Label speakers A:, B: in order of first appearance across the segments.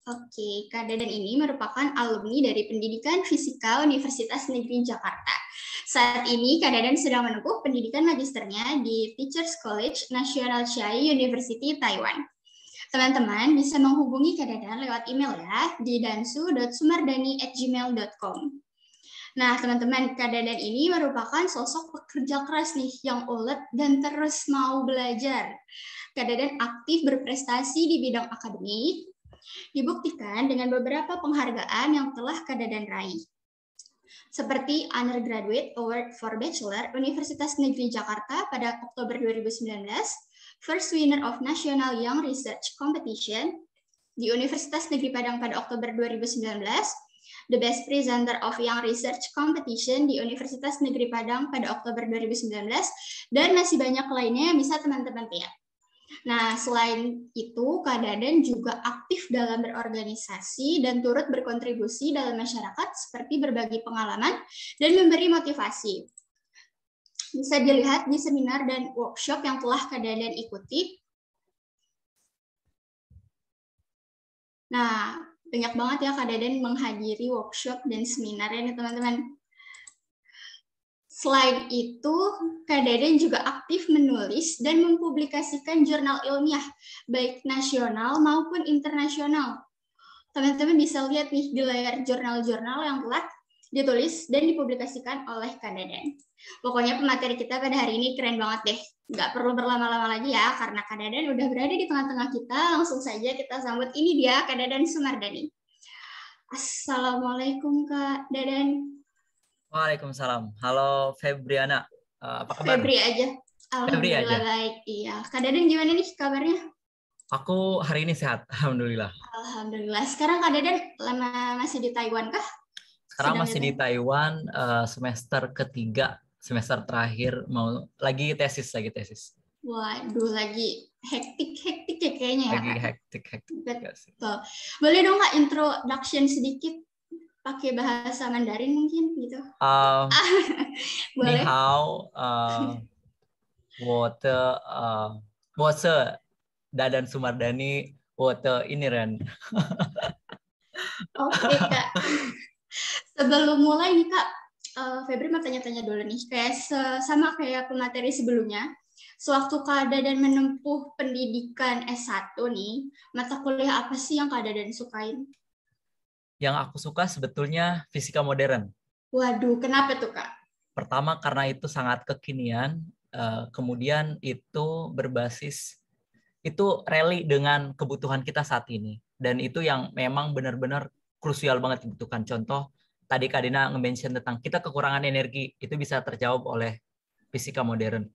A: Oke, Kak Dadan ini merupakan alumni dari Pendidikan Fisika Universitas Negeri Jakarta. Saat ini Kak Dadan sedang menempuh pendidikan magisternya di Teachers College National Chiayi University, Taiwan. Teman-teman bisa menghubungi Kak Dadan lewat email ya di dansu.sumardani@gmail.com. Nah, teman-teman, Kak Dadan ini merupakan sosok pekerja keras nih yang ulet dan terus mau belajar. Kak Dadan aktif berprestasi di bidang akademik, dibuktikan dengan beberapa penghargaan yang telah Kak Dadan raih. Seperti Undergraduate Award for Bachelor Universitas Negeri Jakarta pada Oktober 2019, First Winner of National Young Research Competition di Universitas Negeri Padang pada Oktober 2019, The Best Presenter of Young Research Competition di Universitas Negeri Padang pada Oktober 2019, dan masih banyak lainnya yang bisa teman-teman lihat. Nah, selain itu, Kak Dadan juga aktif dalam berorganisasi dan turut berkontribusi dalam masyarakat seperti berbagi pengalaman dan memberi motivasi. Bisa dilihat di seminar dan workshop yang telah Kak Dadan ikuti. Nah, banyak banget ya Kak Dadan menghadiri workshop dan seminar ya teman-teman. Selain itu, Kak Dadan juga aktif menulis dan mempublikasikan jurnal ilmiah, baik nasional maupun internasional. Teman-teman bisa lihat nih di layar jurnal-jurnal yang telah ditulis dan dipublikasikan oleh Kak Dadan. Pokoknya pemateri kita pada hari ini keren banget deh. Nggak perlu berlama-lama lagi ya, karena Kak Dadan udah berada di tengah-tengah kita. Langsung saja kita sambut, ini dia Kak Dadan Sumardani. Assalamualaikum Kak Dadan.
B: Waalaikumsalam. Halo Febriana, apa kabar?
A: Febri aja.
B: Febri
A: Alhamdulillah
B: aja.
A: baik. Iya. Kak Dadan gimana nih kabarnya?
B: Aku hari ini sehat, alhamdulillah.
A: Alhamdulillah. Sekarang Kak Dadan masih di Taiwan kah?
B: Sekarang masih di Taiwan, semester ketiga, semester terakhir, mau lagi tesis.
A: Waduh, lagi hektik ya kayaknya ya
B: Lagi
A: Kak.
B: hektik.
A: Betul. Boleh dong Kak introduction sedikit pakai bahasa Mandarin mungkin gitu?
B: Ni
A: Boleh.
B: hao, 我是 Dadan Sumardani, 我的 ini Ren.
A: Oke Kak. Sebelum mulai nih Kak, Febri mau tanya-tanya dulu nih, kayak sama kayak pemateri sebelumnya. Sewaktu Kak Dadan menempuh pendidikan S1 nih, mata kuliah apa sih yang Kak Dadan sukain?
B: Yang aku suka sebetulnya fisika modern.
A: Waduh, kenapa tuh Kak?
B: Pertama karena itu sangat kekinian, kemudian itu berbasis, itu rally dengan kebutuhan kita saat ini. Dan itu yang memang benar-benar krusial banget dibutuhkan. Contoh, tadi Kak Dina nge-mention tentang kita kekurangan energi, itu bisa terjawab oleh fisika modern.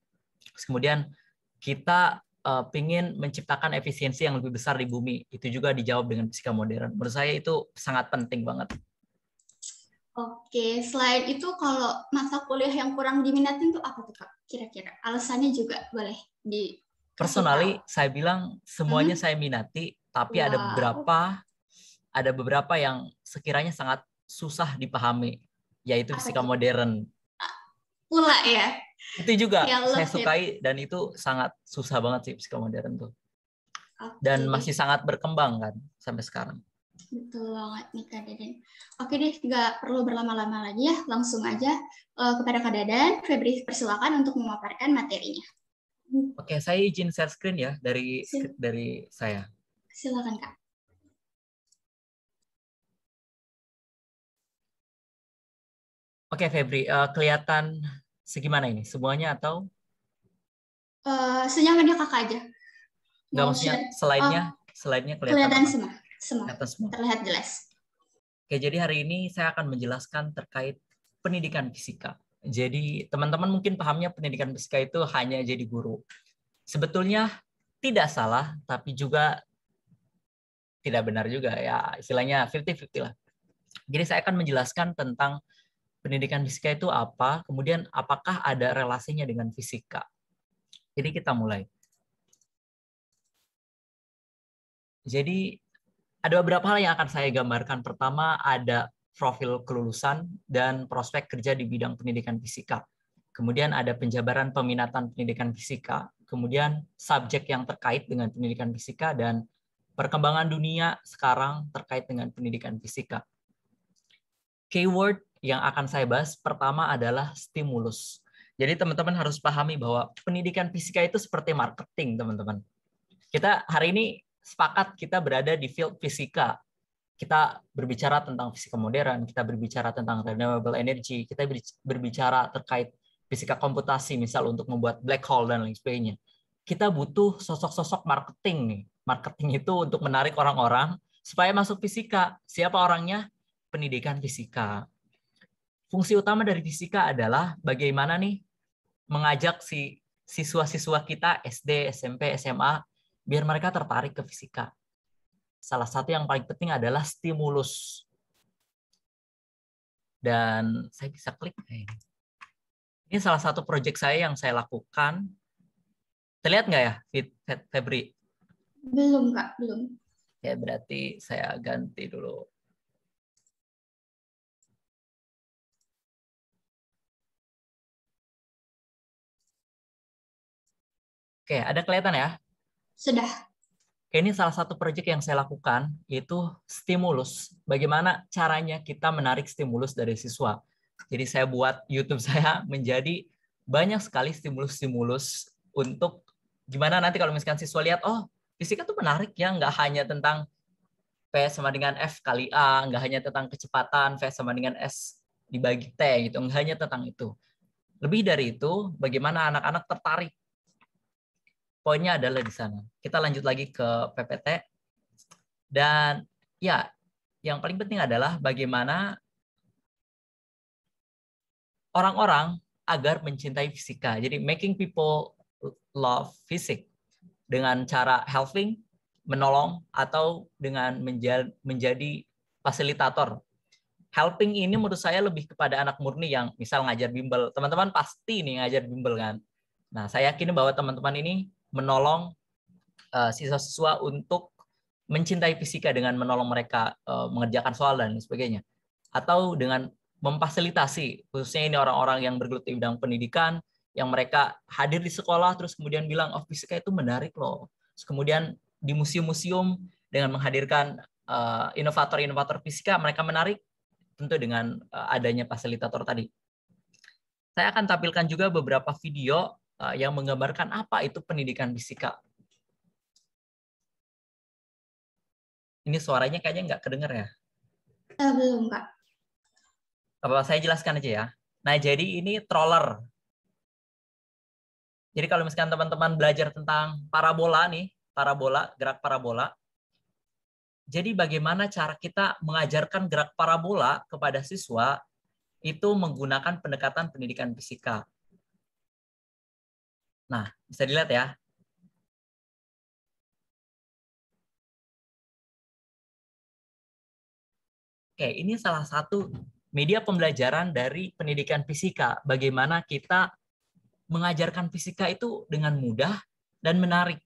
B: Kemudian kita pingin menciptakan efisiensi yang lebih besar di bumi, itu juga dijawab dengan fisika modern. Menurut saya itu sangat penting banget.
A: Oke, selain itu kalau mata kuliah yang kurang diminatin tuh apa tuh Kak? Kira-kira alasannya juga boleh dikasih
B: Personally,
A: tahu.
B: saya bilang semuanya saya minati, tapi
A: Wow.
B: ada beberapa yang sekiranya sangat susah dipahami, yaitu
A: Apa
B: fisika
A: tuh?
B: modern.
A: Pula ya.
B: Itu juga
A: Ya
B: saya
A: love it.
B: sukai dan itu sangat susah banget sih fisika modern tuh.
A: Oke
B: Dan
A: deh.
B: masih sangat berkembang kan sampai sekarang.
A: Betul banget nih Kak Dadan. Oke deh, nggak perlu berlama-lama lagi ya. Langsung aja kepada Kak Dadan. Febri persilakan untuk memaparkan materinya.
B: Oke, saya izin share screen ya dari saya.
A: Silakan Kak.
B: Oke, Febri, kelihatan segimana ini? Semuanya atau?
A: Senyamannya Kakak aja.
B: Nggak,
A: Mau
B: maksudnya
A: share? Oh,
B: slide-nya kelihatan
A: kelihatan
B: apa?
A: semua. Semua.
B: Kelihatan semua.
A: Terlihat jelas.
B: Oke, jadi hari ini saya akan menjelaskan terkait pendidikan fisika. Jadi teman-teman mungkin pahamnya pendidikan fisika itu hanya jadi guru. Sebetulnya tidak salah, tapi juga tidak benar juga ya, istilahnya 50-50 lah. Jadi saya akan menjelaskan tentang pendidikan fisika itu apa, kemudian apakah ada relasinya dengan fisika. Jadi kita mulai. Jadi ada beberapa hal yang akan saya gambarkan. Pertama ada profil kelulusan dan prospek kerja di bidang pendidikan fisika. Kemudian ada penjabaran peminatan pendidikan fisika, kemudian subjek yang terkait dengan pendidikan fisika, dan perkembangan dunia sekarang terkait dengan pendidikan fisika. Keyword yang akan saya bahas pertama adalah stimulus. Jadi teman-teman harus pahami bahwa pendidikan fisika itu seperti marketing, teman-teman. Kita hari ini sepakat kita berada di field fisika. Kita berbicara tentang fisika modern, kita berbicara tentang renewable energy, kita berbicara terkait fisika komputasi, misal untuk membuat black hole dan lain sebagainya. Kita butuh sosok-sosok marketing nih. Marketing itu untuk menarik orang-orang supaya masuk fisika. Siapa orangnya? Pendidikan fisika. Fungsi utama dari fisika adalah bagaimana nih mengajak si siswa-siswa kita SD, SMP, SMA biar mereka tertarik ke fisika. Salah satu yang paling penting adalah stimulus. Dan saya bisa klik. Ini salah satu proyek saya yang saya lakukan. Terlihat nggak ya, Febri?
A: Belum, Kak. Belum.
B: Ya, berarti saya ganti dulu. Oke, ada kelihatan ya?
A: Sudah.
B: Ini salah satu proyek yang saya lakukan, yaitu stimulus. Bagaimana caranya kita menarik stimulus dari siswa. Jadi saya buat YouTube saya menjadi banyak sekali stimulus-stimulus untuk gimana nanti kalau misalkan siswa lihat, oh fisika tuh menarik ya, nggak hanya tentang P sama dengan F kali A, nggak hanya tentang kecepatan, V sama dengan S dibagi T, gitu. Nggak hanya tentang itu. Lebih dari itu, bagaimana anak-anak tertarik. Poinnya adalah di sana. Kita lanjut lagi ke PPT. Dan ya, yang paling penting adalah bagaimana orang-orang agar mencintai fisika. Jadi making people love physics dengan cara helping, menolong, atau dengan menjadi fasilitator. Helping ini menurut saya lebih kepada anak murni yang misal ngajar bimbel. Teman-teman pasti nih ngajar bimbel kan. Nah, saya yakin bahwa teman-teman ini menolong siswa-siswa untuk mencintai fisika dengan menolong mereka mengerjakan soal dan sebagainya. Atau dengan memfasilitasi, khususnya ini orang-orang yang bergelut di bidang pendidikan, yang mereka hadir di sekolah, terus kemudian bilang, oh fisika itu menarik loh. Terus kemudian di museum-museum dengan menghadirkan inovator-inovator fisika, mereka menarik, tentu dengan adanya fasilitator tadi. Saya akan tampilkan juga beberapa video yang menggambarkan apa itu pendidikan fisika. Ini suaranya kayaknya nggak kedengar ya?
A: Belum, Kak.
B: Apa saya jelaskan aja ya. Nah, jadi ini troller. Jadi kalau misalkan teman-teman belajar tentang parabola nih, parabola, gerak parabola. Jadi bagaimana cara kita mengajarkan gerak parabola kepada siswa itu menggunakan pendekatan pendidikan fisika. Nah, bisa dilihat ya. Oke, ini salah satu media pembelajaran dari pendidikan fisika. Bagaimana kita mengajarkan fisika itu dengan mudah dan menarik.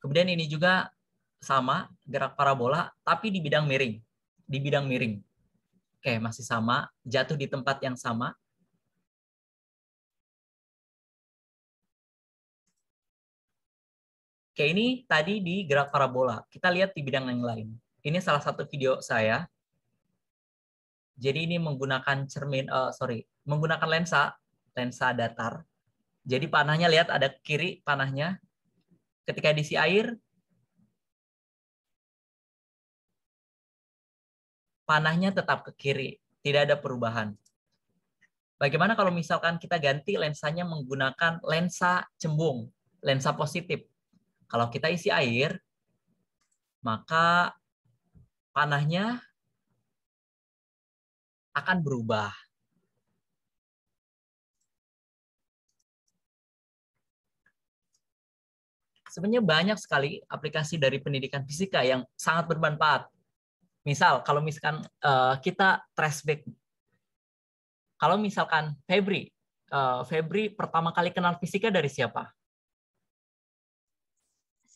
B: Kemudian ini juga sama, gerak parabola, tapi di bidang miring. Di bidang miring. Oke, masih sama, jatuh di tempat yang sama. Oke, ini tadi di gerak parabola. Kita lihat di bidang yang lain. Ini salah satu video saya. Jadi ini menggunakan menggunakan lensa datar. Jadi panahnya lihat ada kiri panahnya. Ketika diisi air, panahnya tetap ke kiri, tidak ada perubahan. Bagaimana kalau misalkan kita ganti lensanya menggunakan lensa cembung, lensa positif. Kalau kita isi air, maka panahnya akan berubah. Sebenarnya banyak sekali aplikasi dari pendidikan fisika yang sangat bermanfaat. Misal, kalau misalkan kita trace back. Kalau misalkan Febri pertama kali kenal fisika dari siapa?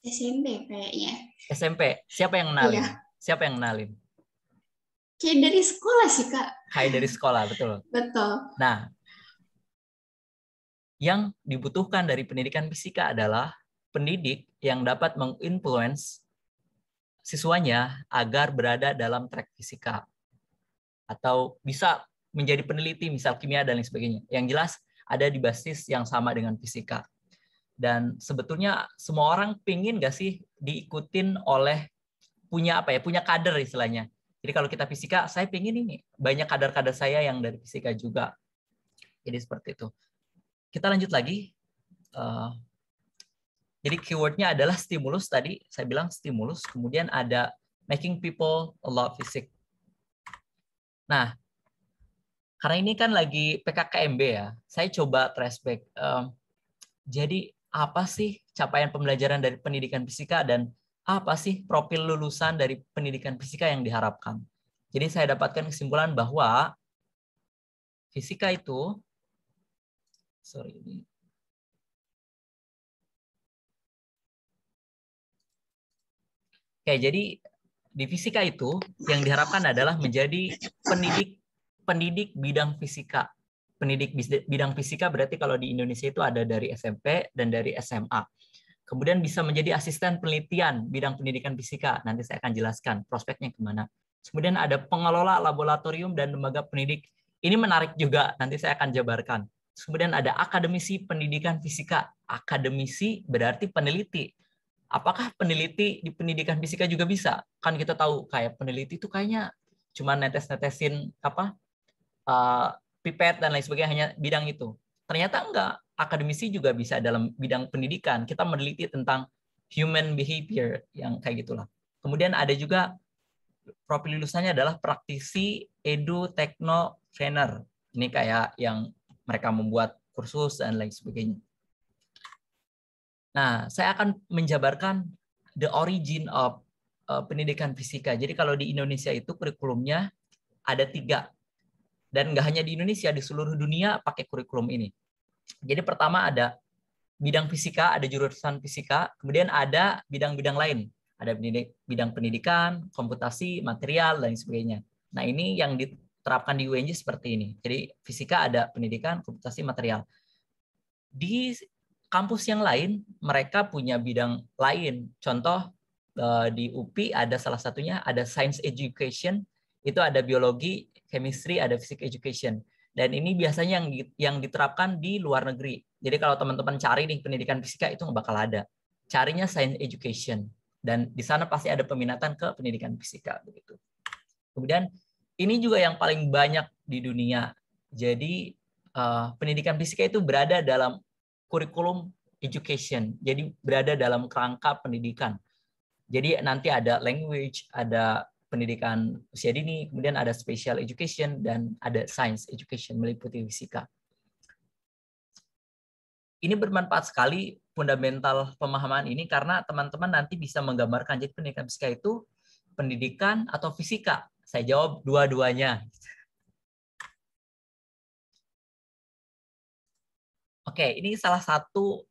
A: SMP kayaknya.
B: SMP. Siapa yang kenalin?
A: Iya.
B: Siapa yang kenalin?
A: Kayak dari sekolah sih, Kak.
B: Kayak dari sekolah, betul.
A: Betul.
B: Nah, yang dibutuhkan dari pendidikan fisika adalah pendidik yang dapat menginfluence siswanya agar berada dalam track fisika atau bisa menjadi peneliti misal kimia dan lain sebagainya. Yang jelas ada di basis yang sama dengan fisika. Dan sebetulnya semua orang pingin nggak sih diikutin oleh punya kader istilahnya. Jadi kalau kita fisika, saya pingin ini banyak kader-kader saya yang dari fisika juga. Jadi seperti itu. Kita lanjut lagi. Jadi keywordnya adalah stimulus tadi. Saya bilang stimulus. Kemudian ada making people love physics. Nah, karena ini kan lagi PKKMB ya, saya coba flashback. Jadi apa sih capaian pembelajaran dari pendidikan fisika dan apa sih profil lulusan dari pendidikan fisika yang diharapkan? Jadi saya dapatkan kesimpulan bahwa fisika itu, jadi di fisika itu yang diharapkan adalah menjadi pendidik bidang fisika. Pendidik bidang fisika berarti kalau di Indonesia itu ada dari SMP dan dari SMA. Kemudian bisa menjadi asisten penelitian bidang pendidikan fisika. Nanti saya akan jelaskan prospeknya kemana. Kemudian ada pengelola laboratorium dan lembaga pendidik. Ini menarik juga, nanti saya akan jabarkan. Kemudian ada akademisi pendidikan fisika. Akademisi berarti peneliti. Apakah peneliti di pendidikan fisika juga bisa? Kan kita tahu kayak peneliti itu kayaknya cuma netes-netesin pipet dan lain sebagainya, hanya bidang itu. Ternyata enggak. Akademisi juga bisa dalam bidang pendidikan. Kita meneliti tentang human behavior yang kayak gitulah. Kemudian ada juga profil lulusannya adalah praktisi edu tekno trainer. Ini kayak yang mereka membuat kursus dan lain sebagainya. Nah, saya akan menjabarkan the origin of pendidikan fisika. Jadi kalau di Indonesia itu kurikulumnya ada 3. Dan nggak hanya di Indonesia, di seluruh dunia pakai kurikulum ini. Jadi pertama ada bidang fisika, ada jurusan fisika, kemudian ada bidang-bidang lain. Ada bidang pendidikan, komputasi, material, dan sebagainya. Nah ini yang diterapkan di UNJ seperti ini. Jadi fisika ada pendidikan, komputasi, material. Di kampus yang lain, mereka punya bidang lain. Contoh, di UPI ada salah satunya, ada science education, itu ada biologi, chemistry, ada physics education. Dan ini biasanya yang diterapkan di luar negeri. Jadi kalau teman-teman cari nih pendidikan fisika itu nggak bakal ada. Carinya science education. Dan di sana pasti ada peminatan ke pendidikan fisika. Begitu. Kemudian ini juga yang paling banyak di dunia. Jadi pendidikan fisika itu berada dalam kurikulum education. Jadi berada dalam kerangka pendidikan. Jadi nanti ada language, ada pendidikan usia dini, kemudian ada special education, dan ada science education meliputi fisika. Ini bermanfaat sekali fundamental pemahaman ini karena teman-teman nanti bisa menggambarkan jadi pendidikan fisika itu pendidikan atau fisika. Saya jawab dua-duanya. Oke, ini salah satu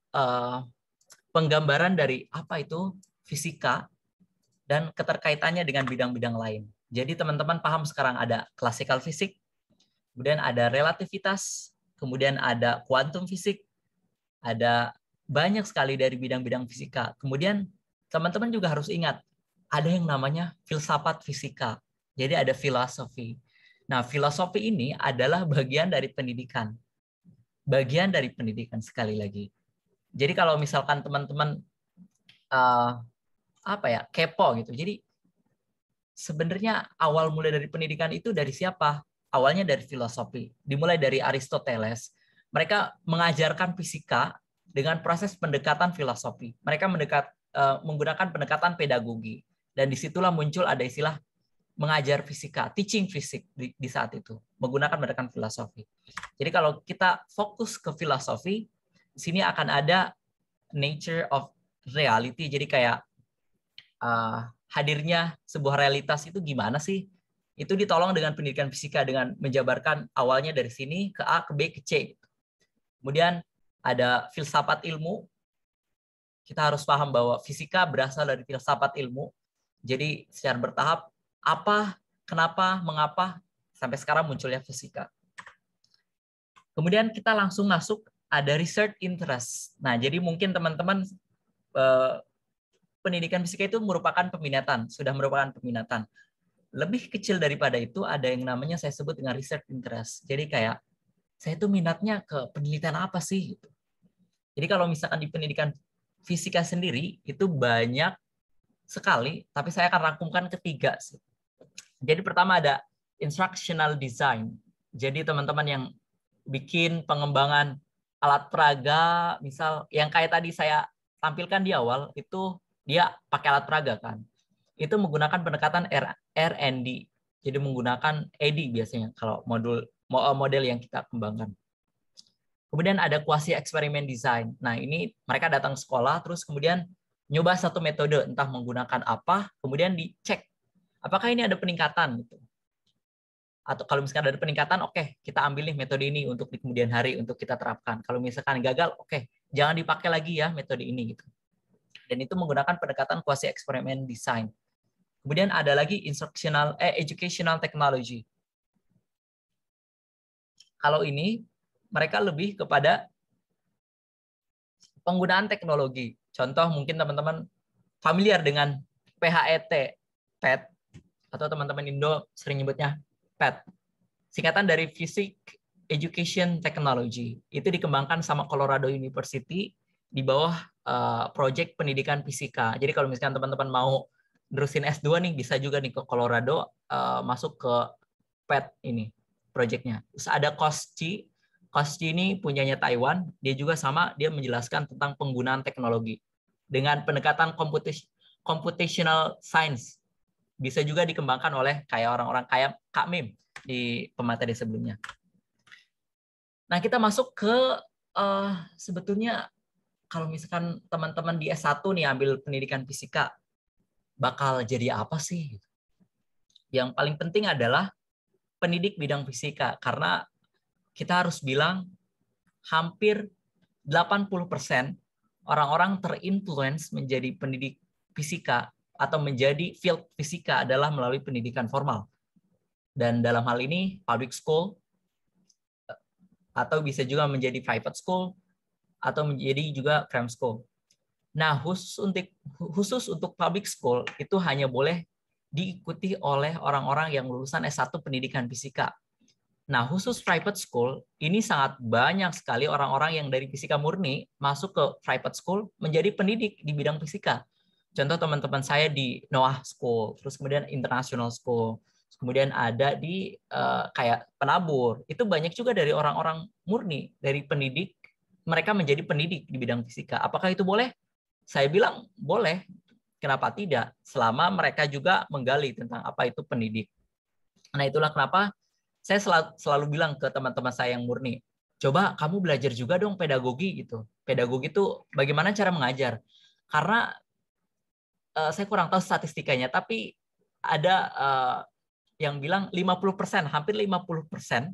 B: penggambaran dari apa itu fisika dan keterkaitannya dengan bidang-bidang lain. Jadi teman-teman paham sekarang ada classical physics, kemudian ada relativitas, kemudian ada quantum physics, ada banyak sekali dari bidang-bidang fisika. Kemudian teman-teman juga harus ingat, ada yang namanya filsafat fisika. Jadi ada filosofi. Nah, filosofi ini adalah bagian dari pendidikan. Bagian dari pendidikan sekali lagi. Jadi kalau misalkan teman-teman kepo gitu. Jadi sebenarnya awal mulai dari pendidikan itu dari siapa? Awalnya dari filosofi. Dimulai dari Aristoteles. Mereka mengajarkan fisika dengan proses pendekatan filosofi. Mereka menggunakan pendekatan pedagogi. Dan disitulah muncul ada istilah mengajar fisika, teaching fisik di saat itu. Menggunakan pendekatan filosofi. Jadi kalau kita fokus ke filosofi, di sini akan ada nature of reality. Jadi kayak hadirnya sebuah realitas itu gimana sih? Itu ditolong dengan pendidikan fisika dengan menjabarkan awalnya dari sini ke A, ke B, ke C. Kemudian ada filsafat ilmu. Kita harus paham bahwa fisika berasal dari filsafat ilmu. Jadi secara bertahap apa, kenapa, mengapa sampai sekarang munculnya fisika. Kemudian kita langsung masuk ada research interest. Nah, jadi mungkin teman-teman pendidikan fisika itu merupakan peminatan, sudah merupakan peminatan. Lebih kecil daripada itu ada yang namanya saya sebut dengan research interest. Jadi kayak saya itu minatnya ke penelitian apa sih? Jadi kalau misalkan di pendidikan fisika sendiri itu banyak sekali, tapi saya akan rangkumkan ketiga sih. Jadi pertama ada instructional design. Jadi teman-teman yang bikin pengembangan alat peraga, misal yang kayak tadi saya tampilkan di awal, itu dia pakai alat peraga kan. Itu menggunakan pendekatan R&D. Jadi menggunakan AD biasanya kalau model yang kita kembangkan. Kemudian ada quasi eksperimen design. Nah, ini mereka datang sekolah terus kemudian nyoba satu metode, entah menggunakan apa, kemudian dicek apakah ini ada peningkatan gitu. Atau kalau misalkan ada peningkatan, oke, kita ambil nih metode ini untuk di kemudian hari untuk kita terapkan. Kalau misalkan gagal, oke, jangan dipakai lagi ya metode ini gitu. Dan itu menggunakan pendekatan quasi eksperimen design. Kemudian ada lagi educational technology. Kalau ini mereka lebih kepada penggunaan teknologi. Contoh mungkin teman-teman familiar dengan PHET, PET, atau teman-teman Indo sering nyebutnya PET. Singkatan dari Physics Education Technology. Itu dikembangkan sama Colorado University di bawah proyek pendidikan fisika. Jadi kalau misalkan teman-teman mau nerusin S2 nih, bisa juga nih ke Colorado masuk ke PET ini proyeknya. Terus ada KOSCI. KOSCI ini punyanya Taiwan. Dia juga sama, dia menjelaskan tentang penggunaan teknologi dengan pendekatan computational science. Bisa juga dikembangkan oleh kayak orang-orang kayak Kak Mim di pemateri sebelumnya. Nah, kita masuk ke sebetulnya kalau misalkan teman-teman di S1 nih ambil pendidikan fisika, bakal jadi apa sih? Yang paling penting adalah pendidik bidang fisika, karena kita harus bilang hampir 80% orang-orang terinfluence menjadi pendidik fisika atau menjadi field fisika adalah melalui pendidikan formal. Dan dalam hal ini public school, atau bisa juga menjadi private school, atau menjadi juga cram school. Nah, khusus untuk public school itu hanya boleh diikuti oleh orang-orang yang lulusan S1 pendidikan fisika. Nah, khusus private school, ini sangat banyak sekali orang-orang yang dari fisika murni masuk ke private school menjadi pendidik di bidang fisika. Contoh teman-teman saya di Noah School, terus kemudian International School, kemudian ada di kayak penabur. Itu banyak juga dari orang-orang murni, dari pendidik, mereka menjadi pendidik di bidang fisika. Apakah itu boleh? Saya bilang boleh. Kenapa tidak? Selama mereka juga menggali tentang apa itu pendidik. Nah, itulah kenapa saya selalu bilang ke teman-teman saya yang murni, coba kamu belajar juga dong pedagogi gitu. Pedagogi itu bagaimana cara mengajar. Karena saya kurang tahu statistikanya, tapi ada yang bilang 50%, hampir 50%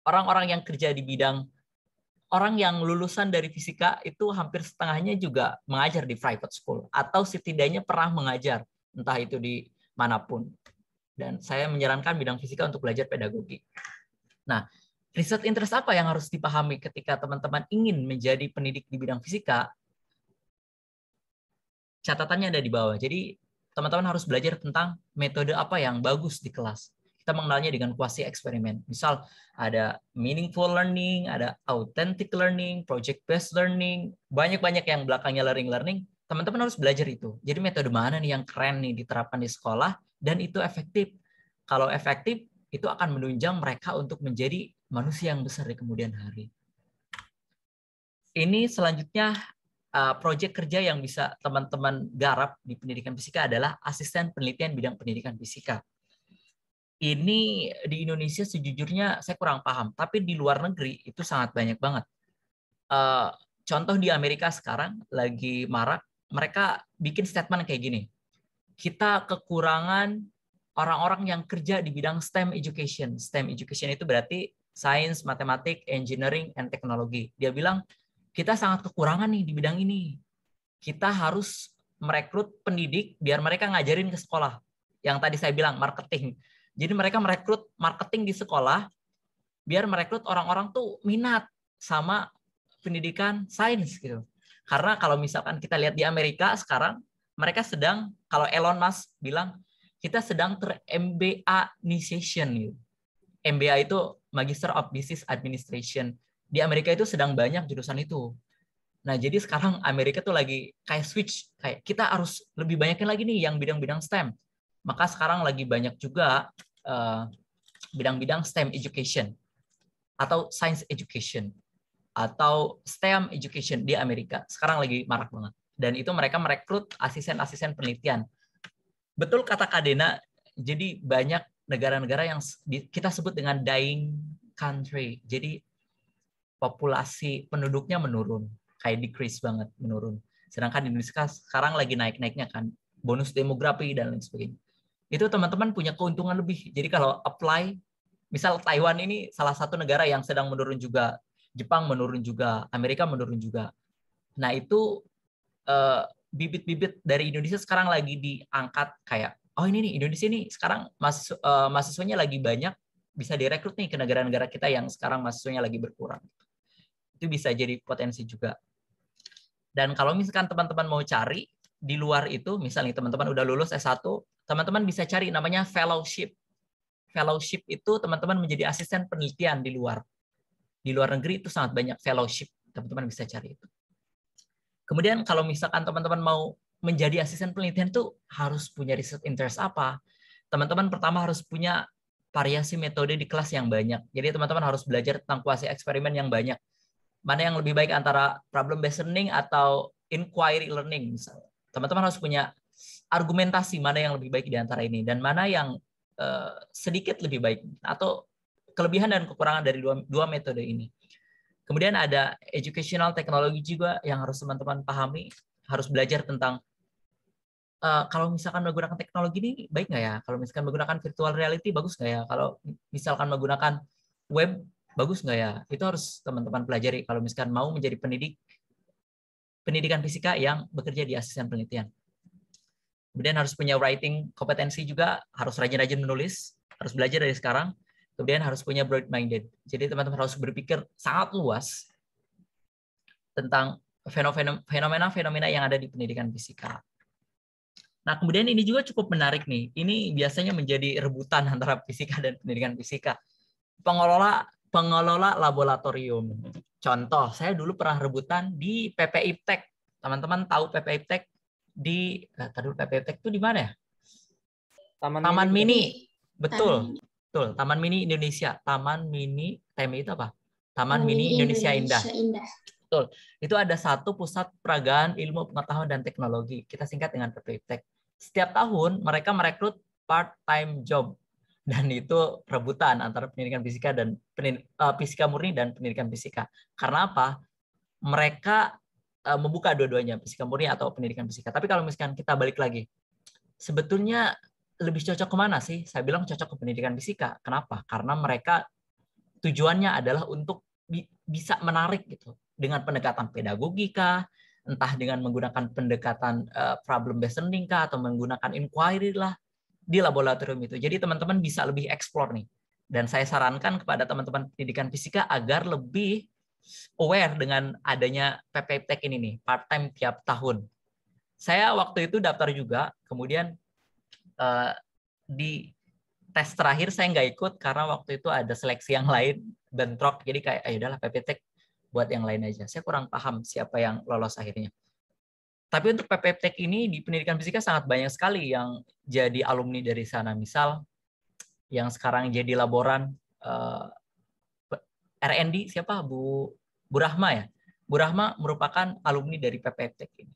B: orang-orang yang kerja di bidang, orang yang lulusan dari fisika itu hampir setengahnya juga mengajar di private school, atau setidaknya pernah mengajar, entah itu di manapun. Dan saya menyarankan bidang fisika untuk belajar pedagogi. Nah, riset interest apa yang harus dipahami ketika teman-teman ingin menjadi pendidik di bidang fisika? Catatannya ada di bawah. Jadi, teman-teman harus belajar tentang metode apa yang bagus di kelas. Kita mengenalnya dengan quasi eksperimen. Misal, ada meaningful learning, ada authentic learning, project-based learning, banyak-banyak yang belakangnya learning. Teman-teman harus belajar itu. Jadi, metode mana nih yang keren nih diterapkan di sekolah, dan itu efektif. Kalau efektif, itu akan menunjang mereka untuk menjadi manusia yang besar di kemudian hari. Ini selanjutnya proyek kerja yang bisa teman-teman garap di pendidikan fisika adalah asisten penelitian bidang pendidikan fisika. Ini di Indonesia sejujurnya saya kurang paham, tapi di luar negeri itu sangat banyak banget. Contoh di Amerika sekarang lagi marak, mereka bikin statement kayak gini. Kita kekurangan orang-orang yang kerja di bidang STEM education. STEM education itu berarti science, matematik, engineering, and technology. Dia bilang, kita sangat kekurangan nih di bidang ini. Kita harus merekrut pendidik biar mereka ngajarin ke sekolah. Yang tadi saya bilang, marketing. Jadi mereka merekrut marketing di sekolah biar merekrut orang-orang tuh minat sama pendidikan sains gitu. Karena kalau misalkan kita lihat di Amerika sekarang, mereka sedang, kalau Elon Musk bilang, kita sedang ter-MBA-nisation. Gitu. MBA itu Magister of Business Administration. Di Amerika itu sedang banyak jurusan itu. Nah, jadi sekarang Amerika tuh lagi kayak switch, kayak kita harus lebih banyakin lagi nih yang bidang-bidang STEM. Maka sekarang lagi banyak juga bidang-bidang STEM education atau science education atau STEM education di Amerika. Sekarang lagi marak banget. Dan itu mereka merekrut asisten-asisten penelitian. Betul kata Kak Dena, jadi banyak negara-negara yang kita sebut dengan dying country. Jadi populasi penduduknya menurun, kayak decrease banget, menurun. Sedangkan di Indonesia sekarang lagi naik-naiknya kan, bonus demografi dan lain sebagainya. Itu teman-teman punya keuntungan lebih. Jadi kalau apply, misal Taiwan ini salah satu negara yang sedang menurun juga, Jepang menurun juga, Amerika menurun juga. Nah itu bibit-bibit dari Indonesia sekarang lagi diangkat kayak, oh ini nih Indonesia nih sekarang mahasiswanya lagi banyak, bisa direkrut nih ke negara-negara kita yang sekarang mahasiswanya lagi berkurang. Itu bisa jadi potensi juga. Dan kalau misalkan teman-teman mau cari di luar itu, misalnya teman-teman udah lulus S1, teman-teman bisa cari namanya fellowship. Fellowship itu teman-teman menjadi asisten penelitian di luar. Di luar negeri itu sangat banyak fellowship, teman-teman bisa cari itu. Kemudian kalau misalkan teman-teman mau menjadi asisten penelitian itu harus punya research interest apa? Teman-teman pertama harus punya variasi metode di kelas yang banyak. Jadi teman-teman harus belajar tentang kuasi eksperimen yang banyak. Mana yang lebih baik antara problem based learning atau inquiry learning misalnya. Teman-teman harus punya argumentasi mana yang lebih baik di antara ini dan mana yang sedikit lebih baik atau kelebihan dan kekurangan dari dua metode ini. Kemudian ada educational technology juga yang harus teman-teman pahami, harus belajar tentang kalau misalkan menggunakan teknologi ini baik nggak ya? Kalau misalkan menggunakan virtual reality bagus nggak ya? Kalau misalkan menggunakan web bagus nggak ya? Itu harus teman-teman pelajari kalau misalkan mau menjadi pendidikan fisika yang bekerja di asisten penelitian. Kemudian harus punya writing kompetensi juga, harus rajin-rajin menulis, harus belajar dari sekarang. Kemudian harus punya broad-minded. Jadi teman-teman harus berpikir sangat luas tentang fenomena-fenomena yang ada di pendidikan fisika. Nah, kemudian ini juga cukup menarik nih. Ini biasanya menjadi rebutan antara fisika dan pendidikan fisika. Pengelola laboratorium. Contoh, saya dulu pernah rebutan di PPIPTEK. Teman-teman tahu PPIPTEK di PPIPTEK itu di mana ya? Taman Mini. Betul. Betul, Taman Mini Indonesia. Taman Mini, TMI itu apa? Taman Mini Indonesia Indah. Betul. Itu ada satu pusat peragaan ilmu pengetahuan dan teknologi. Kita singkat dengan PPIPTEK. Setiap tahun mereka merekrut part-time job. Dan itu rebutan antara pendidikan fisika dan fisika murni dan pendidikan fisika. Karena apa? Mereka membuka dua-duanya, fisika murni atau pendidikan fisika. Tapi kalau misalkan kita balik lagi, sebetulnya lebih cocok kemana sih? Saya bilang cocok ke pendidikan fisika. Kenapa? Karena mereka tujuannya adalah untuk bisa menarik gitu dengan pendekatan pedagogika, entah dengan menggunakan pendekatan problem based learning kah, atau menggunakan inquiry lah di laboratorium itu. Jadi teman-teman bisa lebih explore nih. Dan saya sarankan kepada teman-teman pendidikan fisika agar lebih aware dengan adanya PPIPTEK ini nih, part-time tiap tahun. Saya waktu itu daftar juga, kemudian di tes terakhir saya nggak ikut karena waktu itu ada seleksi yang lain bentrok, jadi kayak ayo udahlah PPIPTEK buat yang lain aja. Saya kurang paham siapa yang lolos akhirnya. Tapi untuk PPIPTEK ini di pendidikan fisika sangat banyak sekali yang jadi alumni dari sana. Misal yang sekarang jadi laboran R&D siapa? Bu Rahma ya. Bu Rahma merupakan alumni dari PPIPTEK ini.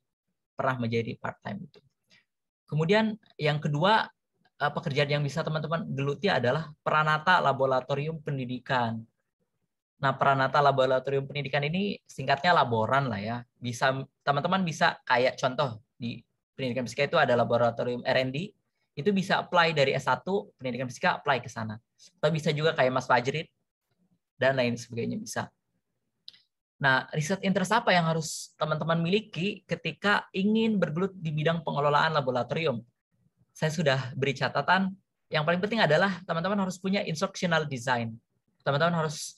B: Pernah menjadi part-time itu. Kemudian yang kedua, pekerjaan yang bisa teman-teman geluti adalah peranata laboratorium pendidikan. Nah, peranata laboratorium pendidikan ini singkatnya laboran lah ya. Bisa teman-teman bisa kayak contoh di pendidikan fisika itu ada laboratorium R&D, itu bisa apply dari S1 pendidikan fisika apply ke sana. Atau bisa juga kayak Mas Fajrid dan lain sebagainya bisa. Nah, riset interest apa yang harus teman-teman miliki ketika ingin bergelut di bidang pengelolaan laboratorium? Saya sudah beri catatan. Yang paling penting adalah teman-teman harus punya instructional design. Teman-teman harus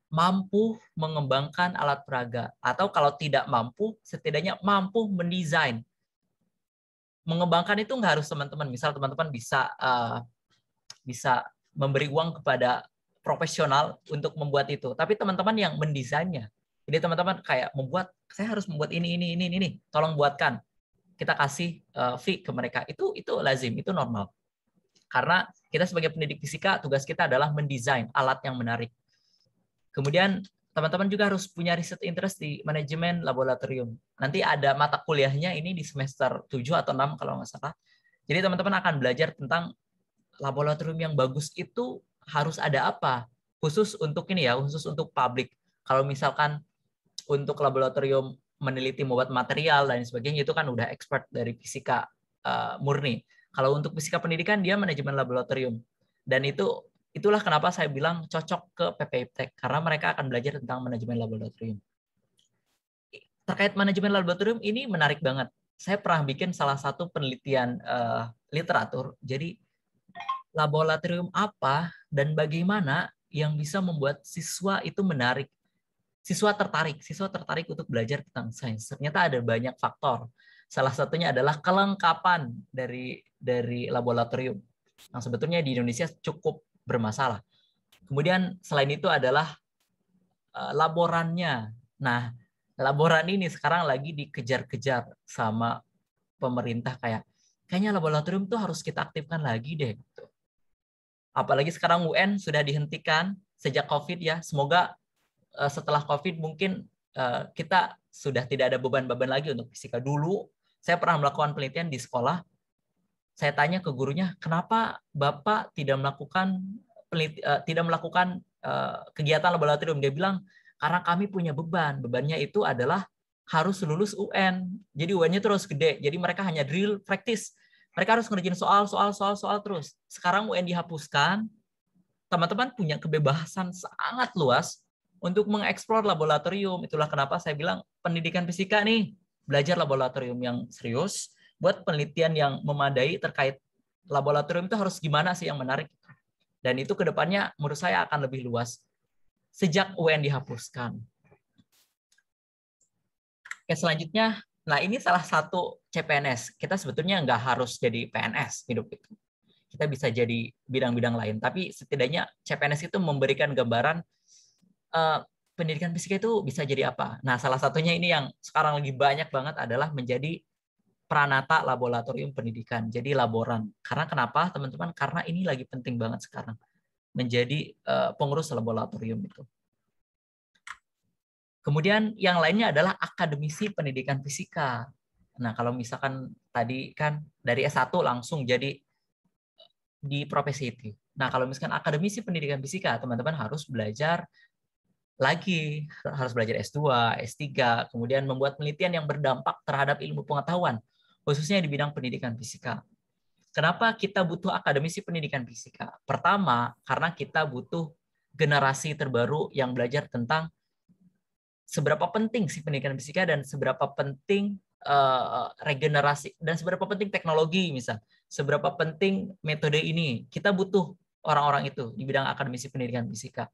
B: mampu mengembangkan alat peraga, atau kalau tidak mampu, setidaknya mampu mendesain. Mengembangkan itu nggak harus teman-teman. Misal teman-teman bisa memberi uang kepada profesional untuk membuat itu, tapi teman-teman yang mendesainnya. Jadi teman-teman kayak saya harus membuat ini, tolong buatkan. Kita kasih fee ke mereka. Itu lazim, itu normal. Karena kita sebagai pendidik fisika, tugas kita adalah mendesain alat yang menarik. Kemudian teman-teman juga harus punya riset interest di manajemen laboratorium. Nanti ada mata kuliahnya ini di semester 7 atau 6 kalau nggak salah. Jadi teman-teman akan belajar tentang laboratorium yang bagus itu harus ada apa. Khusus untuk ini ya, khusus untuk publik. Kalau misalkan untuk laboratorium meneliti membuat material dan sebagainya, itu kan udah expert dari fisika murni. Kalau untuk fisika pendidikan, dia manajemen laboratorium. Dan itulah kenapa saya bilang cocok ke PPIPTEK, karena mereka akan belajar tentang manajemen laboratorium. Terkait manajemen laboratorium, ini menarik banget. Saya pernah bikin salah satu penelitian literatur. Jadi, laboratorium apa dan bagaimana yang bisa membuat siswa itu menarik. Siswa tertarik untuk belajar tentang sains. Ternyata ada banyak faktor. Salah satunya adalah kelengkapan dari laboratorium, yang sebetulnya di Indonesia cukup bermasalah. Kemudian selain itu adalah laborannya. Nah, laboran ini sekarang lagi dikejar-kejar sama pemerintah, kayaknya laboratorium tuh harus kita aktifkan lagi deh. Apalagi sekarang UN sudah dihentikan sejak COVID ya. Semoga setelah COVID mungkin kita sudah tidak ada beban-beban lagi untuk fisika. Dulu saya pernah melakukan penelitian di sekolah. Saya tanya ke gurunya, kenapa Bapak tidak melakukan kegiatan laboratorium? Dia bilang, karena kami punya beban. Bebannya itu adalah harus lulus UN. Jadi UN-nya terus gede. Jadi mereka hanya drill, practice. Mereka harus ngerjain soal terus. Sekarang UN dihapuskan. Teman-teman punya kebebasan sangat luas untuk mengeksplor laboratorium. Itulah kenapa saya bilang pendidikan fisika nih, belajar laboratorium yang serius, buat penelitian yang memadai terkait laboratorium itu harus gimana sih yang menarik. Dan itu kedepannya menurut saya akan lebih luas sejak UN dihapuskan. Oke, selanjutnya, nah ini salah satu CPNS. Kita sebetulnya nggak harus jadi PNS hidup itu. Kita bisa jadi bidang-bidang lain. Tapi setidaknya CPNS itu memberikan gambaran pendidikan fisika itu bisa jadi apa. Nah, salah satunya ini yang sekarang lagi banyak banget adalah menjadi pranata laboratorium pendidikan. Jadi laboran. Karena kenapa, teman-teman? Karena ini lagi penting banget sekarang. Menjadi pengurus laboratorium itu. Kemudian yang lainnya adalah akademisi pendidikan fisika. Nah, kalau misalkan tadi kan dari S1 langsung jadi di profesi itu. Nah, kalau misalkan akademisi pendidikan fisika, teman-teman harus belajar lagi, harus belajar S2, S3, kemudian membuat penelitian yang berdampak terhadap ilmu pengetahuan, khususnya di bidang pendidikan fisika. Kenapa kita butuh akademisi pendidikan fisika? Pertama, karena kita butuh generasi terbaru yang belajar tentang seberapa penting sih pendidikan fisika dan seberapa penting regenerasi dan seberapa penting teknologi, misal seberapa penting metode ini. Kita butuh orang-orang itu di bidang akademisi pendidikan fisika.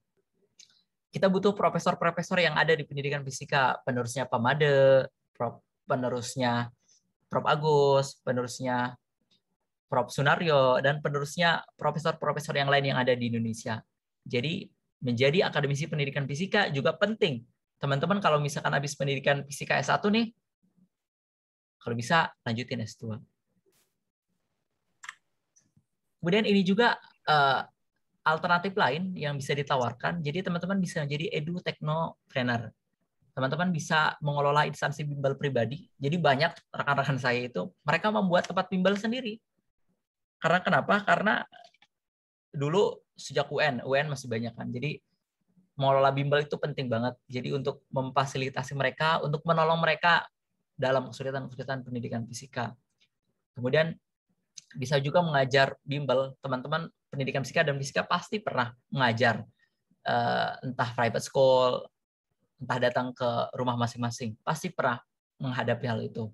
B: Kita butuh profesor-profesor yang ada di pendidikan fisika, penerusnya Pak Made, penerusnya Prof. Agus, penerusnya Prof. Sunaryo, dan penerusnya profesor-profesor yang lain yang ada di Indonesia. Jadi menjadi akademisi pendidikan fisika juga penting. Teman-teman kalau misalkan habis pendidikan fisika S1 nih, kalau bisa lanjutin S2. Kemudian ini juga alternatif lain yang bisa ditawarkan. Jadi teman-teman bisa menjadi edu-teknopreneur. Teman-teman bisa mengelola instansi bimbel pribadi. Jadi banyak rekan-rekan saya itu, mereka membuat tempat bimbel sendiri. Karena kenapa? Karena dulu sejak UN masih banyak kan. Jadi mengelola bimbel itu penting banget. Jadi untuk memfasilitasi mereka, untuk menolong mereka dalam kesulitan-kesulitan pendidikan fisika. Kemudian bisa juga mengajar bimbel. Teman-teman pendidikan fisika dan fisika pasti pernah mengajar, entah private school, entah datang ke rumah masing-masing, pasti pernah menghadapi hal itu.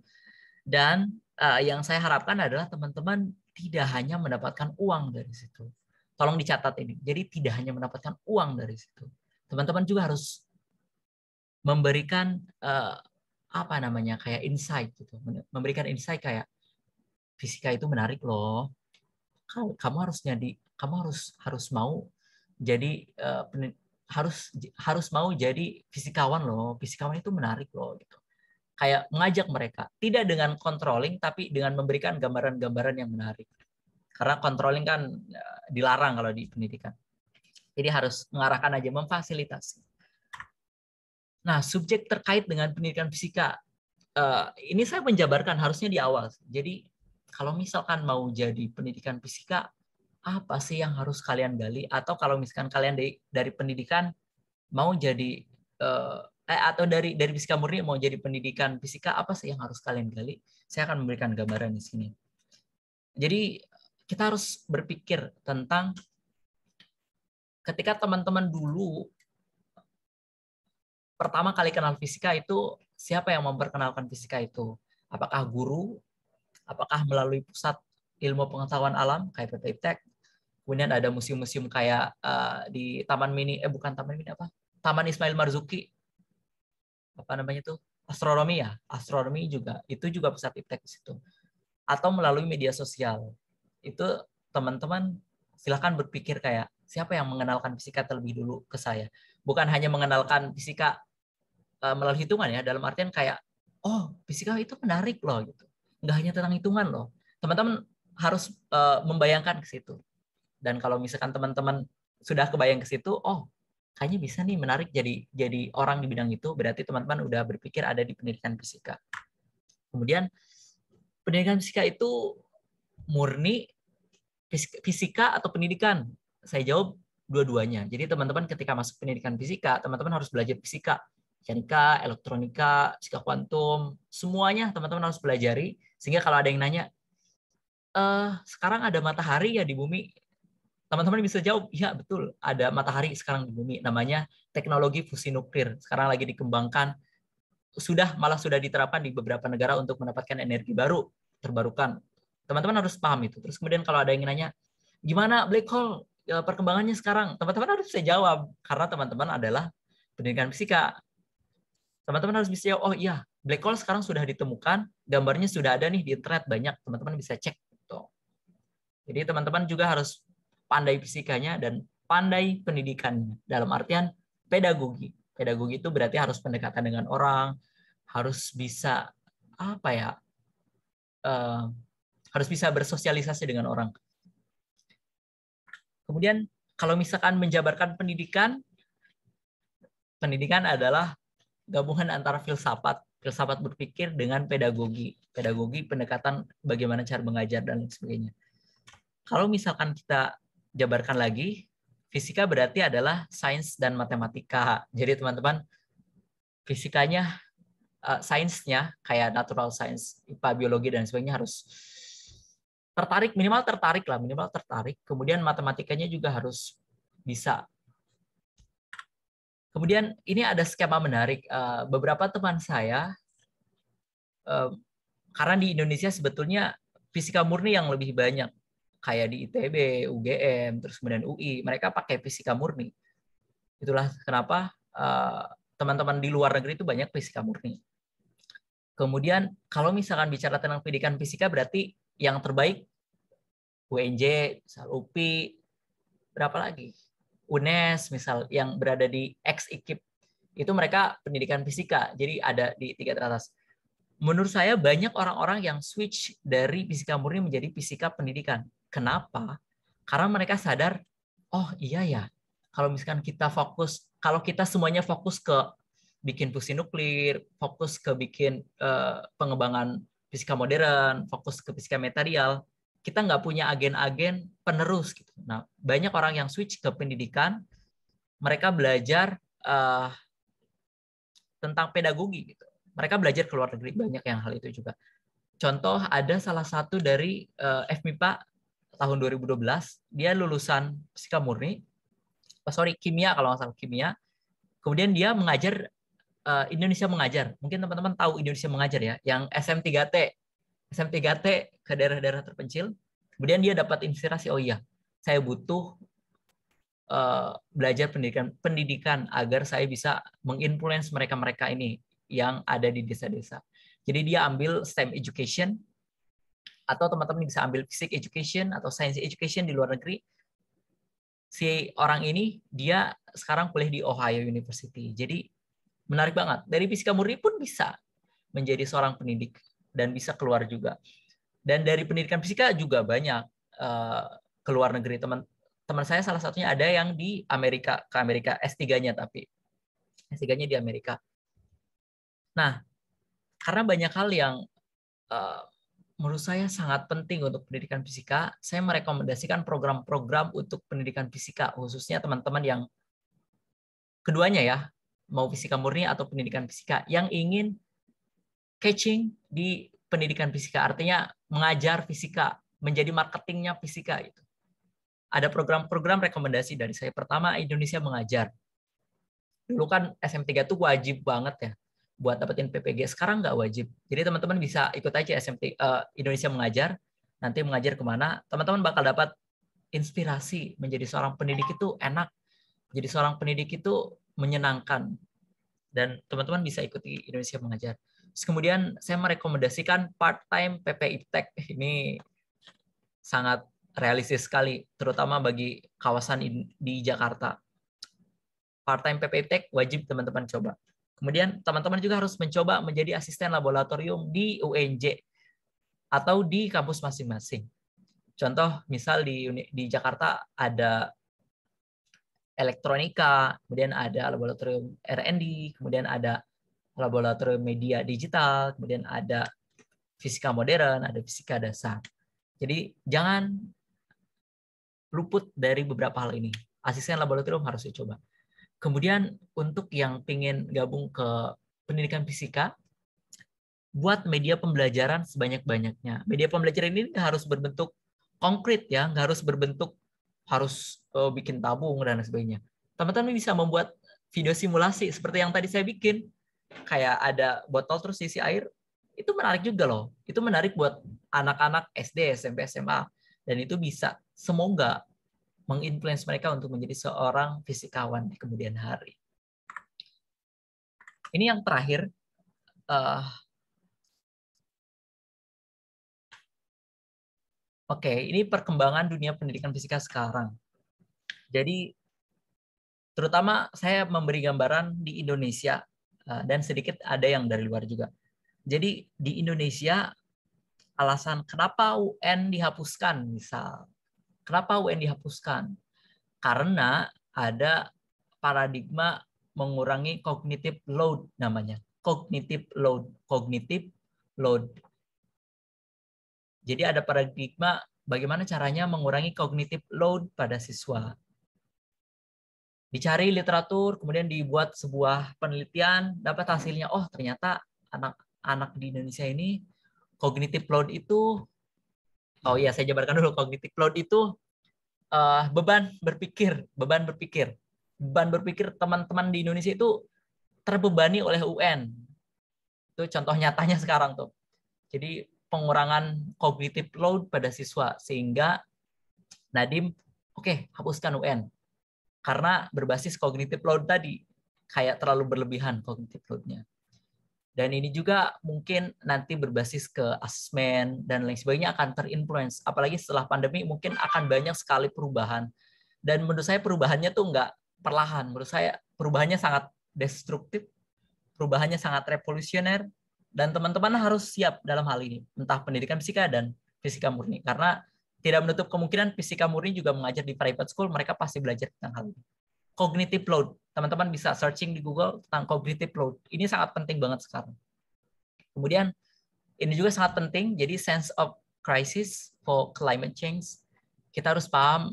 B: Dan yang saya harapkan adalah teman-teman tidak hanya mendapatkan uang dari situ. Tolong dicatat ini. Jadi tidak hanya mendapatkan uang dari situ, teman-teman juga harus memberikan kayak insight gitu, memberikan insight kayak fisika itu menarik loh. Kamu harus mau jadi harus mau jadi fisikawan loh. Fisikawan itu menarik loh gitu. Kayak mengajak mereka, tidak dengan controlling tapi dengan memberikan gambaran-gambaran yang menarik. Karena controlling kan dilarang kalau di pendidikan. Jadi harus mengarahkan aja, memfasilitasi. Nah, subjek terkait dengan pendidikan fisika, ini saya menjabarkan harusnya di awal. Jadi kalau misalkan mau jadi pendidikan fisika, apa sih yang harus kalian gali? Atau kalau misalkan kalian dari pendidikan mau jadi atau dari fisika murni mau jadi pendidikan fisika, apa sih yang harus kalian gali? Saya akan memberikan gambaran di sini. Jadi kita harus berpikir tentang ketika teman-teman dulu pertama kali kenal fisika itu siapa yang memperkenalkan fisika itu? Apakah guru? Apakah melalui pusat ilmu pengetahuan alam kayak PT IPTEK? Kemudian ada museum-museum kayak di Taman Mini, bukan Taman Mini apa? Taman Ismail Marzuki. Apa namanya tuh? Astronomi ya? Astronomi juga. Itu juga pusat IPTEK di situ. Atau melalui media sosial. Itu teman-teman silahkan berpikir kayak siapa yang mengenalkan fisika terlebih dulu ke saya. Bukan hanya mengenalkan fisika melalui hitungan ya, dalam artian kayak, oh fisika itu menarik loh gitu. Nggak hanya tentang hitungan loh. Teman-teman harus membayangkan ke situ. Dan kalau misalkan teman-teman sudah kebayang ke situ, oh kayaknya bisa nih menarik jadi orang di bidang itu, berarti teman-teman udah berpikir ada di pendidikan fisika. Kemudian pendidikan fisika itu murni fisika atau pendidikan? Saya jawab dua-duanya. Jadi teman-teman ketika masuk pendidikan fisika, teman-teman harus belajar fisika, mekanika, elektronika, fisika kuantum, semuanya teman-teman harus pelajari. Sehingga kalau ada yang nanya, sekarang ada matahari ya di bumi, teman-teman bisa jawab, ya betul, ada matahari sekarang di bumi, namanya teknologi fusi nuklir. Sekarang lagi dikembangkan, malah sudah diterapkan di beberapa negara untuk mendapatkan energi baru, terbarukan. Teman-teman harus paham itu. Terus kemudian kalau ada yang nanya, gimana black hole perkembangannya sekarang? Teman-teman harus bisa jawab, karena teman-teman adalah pendidikan fisika. Teman-teman harus bisa jawab, oh iya, black hole sekarang sudah ditemukan, gambarnya sudah ada nih di internet banyak, teman-teman bisa cek. Jadi teman-teman juga harus pandai fisikanya dan pandai pendidikannya. Dalam artian pedagogi. Pedagogi itu berarti harus pendekatan dengan orang, harus bisa harus bisa bersosialisasi dengan orang. Kemudian kalau misalkan menjabarkan pendidikan adalah gabungan antara filsafat berpikir dengan pedagogi. Pedagogi pendekatan bagaimana cara mengajar dan sebagainya. Kalau misalkan kita jabarkan lagi, fisika berarti adalah sains dan matematika. Jadi teman-teman, fisikanya, sainsnya kayak natural science, IPA, biologi dan sebagainya harus minimal tertarik. Kemudian matematikanya juga harus bisa. Kemudian ini ada skema menarik. Beberapa teman saya, karena di Indonesia sebetulnya fisika murni yang lebih banyak. Kayak di ITB, UGM, terus kemudian UI, mereka pakai fisika murni. Itulah kenapa teman-teman di luar negeri itu banyak fisika murni. Kemudian kalau misalkan bicara tentang pendidikan fisika berarti yang terbaik UNJ, misal UPI, berapa lagi? UNES misal yang berada di X-IKIP. Itu mereka pendidikan fisika, jadi ada di 3 teratas. Menurut saya banyak orang-orang yang switch dari fisika murni menjadi fisika pendidikan. Kenapa? Karena mereka sadar, oh iya ya, kalau misalkan kalau kita semuanya fokus ke bikin fusi nuklir, fokus ke bikin pengembangan fisika modern, fokus ke fisika material, kita nggak punya agen-agen penerus. Gitu. Nah, banyak orang yang switch ke pendidikan, mereka belajar tentang pedagogi. Gitu. Mereka belajar ke luar negeri, banyak yang hal itu juga. Contoh, ada salah satu dari FMIPA tahun 2012, dia lulusan fisika murni, kimia kalau nggak salah kimia. Kemudian dia mengajar Indonesia Mengajar. Mungkin teman-teman tahu Indonesia Mengajar ya, yang SM3T. SM3T ke daerah-daerah terpencil. Kemudian dia dapat inspirasi, oh iya, saya butuh belajar pendidikan agar saya bisa menginfluence mereka ini yang ada di desa-desa. Jadi dia ambil STEM education, atau teman-teman bisa ambil physics education atau science education di luar negeri. Si orang ini dia sekarang kuliah di Ohio University. Jadi menarik banget. Dari fisika murni pun bisa menjadi seorang pendidik dan bisa keluar juga. Dan dari pendidikan fisika juga banyak ke luar negeri. Teman saya salah satunya ada yang di Amerika, ke Amerika S3-nya, tapi S3-nya di Amerika. Nah, karena banyak hal yang menurut saya sangat penting untuk pendidikan fisika, saya merekomendasikan program-program untuk pendidikan fisika, khususnya teman-teman yang keduanya ya, mau fisika murni atau pendidikan fisika, yang ingin catching di pendidikan fisika, artinya mengajar fisika, menjadi marketingnya fisika. Itu ada program-program rekomendasi dari saya. Pertama, Indonesia Mengajar. Dulu kan SM3 itu wajib banget ya buat dapetin PPG, sekarang nggak wajib. Jadi teman-teman bisa ikut aja Indonesia Mengajar, nanti mengajar kemana, teman-teman bakal dapat inspirasi. Menjadi seorang pendidik itu enak, jadi seorang pendidik itu menyenangkan, dan teman-teman bisa ikuti Indonesia Mengajar. Terus kemudian saya merekomendasikan part-time PPIPtek, ini sangat realistis sekali, terutama bagi kawasan di Jakarta. Part-time PPIPtek wajib teman-teman coba. Kemudian teman-teman juga harus mencoba menjadi asisten laboratorium di UNJ atau di kampus masing-masing. Contoh, misal di Jakarta ada elektronika, kemudian ada laboratorium R&D, kemudian ada laboratorium media digital, kemudian ada fisika modern, ada fisika dasar. Jadi jangan luput dari beberapa hal ini. Asisten laboratorium harus dicoba. Kemudian untuk yang ingin gabung ke pendidikan fisika, buat media pembelajaran sebanyak-banyaknya. Media pembelajaran ini nggak harus berbentuk konkret ya, nggak harus berbentuk harus bikin tabung dan sebagainya. Teman-teman bisa membuat video simulasi seperti yang tadi saya bikin. Kayak ada botol terus isi air, itu menarik juga loh. Itu menarik buat anak-anak SD, SMP, SMA. Dan itu bisa semoga menginfluence mereka untuk menjadi seorang fisikawan di kemudian hari. Ini yang terakhir. Oke, ini perkembangan dunia pendidikan fisika sekarang. Jadi, terutama saya memberi gambaran di Indonesia, dan sedikit ada yang dari luar juga. Jadi, di Indonesia, alasan kenapa UN dihapuskan, misal. Kenapa UN dihapuskan? Karena ada paradigma mengurangi cognitive load namanya. Cognitive load. Jadi ada paradigma bagaimana caranya mengurangi cognitive load pada siswa. Dicari literatur, kemudian dibuat sebuah penelitian, dapat hasilnya, oh ternyata anak-anak di Indonesia ini cognitive load itu, oh iya saya jabarkan dulu, cognitive load itu beban berpikir teman-teman di Indonesia itu terbebani oleh UN. Itu contoh nyatanya sekarang tuh. Jadi pengurangan cognitive load pada siswa, sehingga Nadiem oke, hapuskan UN karena berbasis cognitive load tadi, kayak terlalu berlebihan cognitive load-nya. Dan ini juga mungkin nanti berbasis ke asesmen dan lain sebagainya akan terinfluence. Apalagi setelah pandemi mungkin akan banyak sekali perubahan. Dan menurut saya perubahannya tuh nggak perlahan. Menurut saya perubahannya sangat destruktif, perubahannya sangat revolusioner, dan teman-teman harus siap dalam hal ini. Entah pendidikan fisika dan fisika murni. Karena tidak menutup kemungkinan fisika murni juga mengajar di private school, mereka pasti belajar tentang hal ini. Cognitive load. Teman-teman bisa searching di Google tentang cognitive load. Ini sangat penting banget sekarang. Kemudian ini juga sangat penting, jadi sense of crisis for climate change. Kita harus paham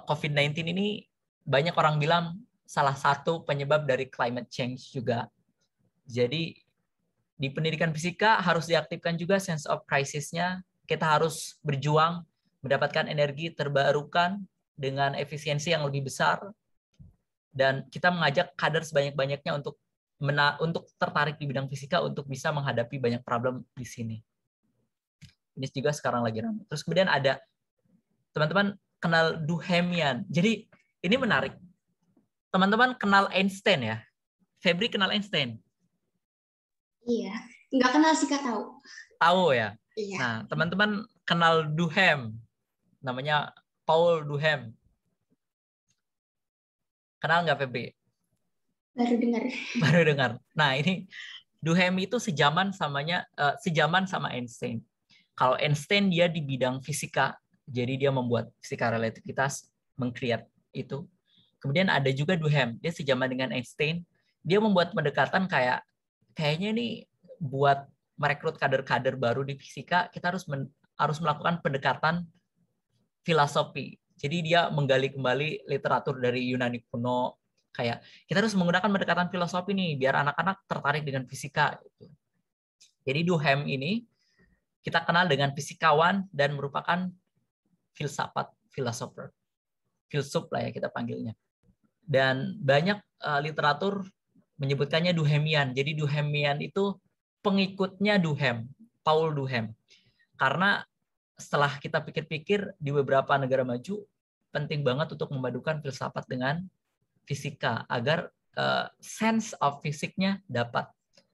B: COVID-19 ini banyak orang bilang salah satu penyebab dari climate change juga. Jadi di pendidikan fisika harus diaktifkan juga sense of crisis-nya. Kita harus berjuang mendapatkan energi terbarukan dengan efisiensi yang lebih besar. Dan kita mengajak kader sebanyak-banyaknya untuk tertarik di bidang fisika untuk bisa menghadapi banyak problem di sini. Ini juga sekarang lagi ramai. Terus kemudian ada teman-teman kenal Duhemian. Jadi Ini menarik. Teman-teman kenal Einstein ya? Febri kenal Einstein?
A: Iya, nggak kenal sih Kak, tahu.
B: Tahu ya?
A: Iya.
B: Nah, teman-teman kenal Duhem. Namanya Paul Duhem. Kenal nggak Febri?
A: Baru dengar.
B: Baru dengar. Nah, ini Duhem itu sejaman sama Einstein. Kalau Einstein dia di bidang fisika, jadi dia membuat fisika relativitas, meng-create itu. Kemudian ada juga Duhem, dia sejaman dengan Einstein, dia membuat pendekatan kayaknya ini buat merekrut kader-kader baru di fisika, kita harus melakukan pendekatan filosofi. Jadi dia menggali kembali literatur dari Yunani kuno, kayak kita harus menggunakan pendekatan filosofi nih biar anak-anak tertarik dengan fisika. Jadi Duhem ini kita kenal dengan fisikawan dan merupakan filsafat, philosopher. Filsuf lah ya kita panggilnya. Dan banyak literatur menyebutkannya Duhemian. Jadi Duhemian itu pengikutnya Duhem, Paul Duhem. Karena setelah kita pikir-pikir di beberapa negara maju, penting banget untuk memadukan filsafat dengan fisika agar sense of fisiknya dapat.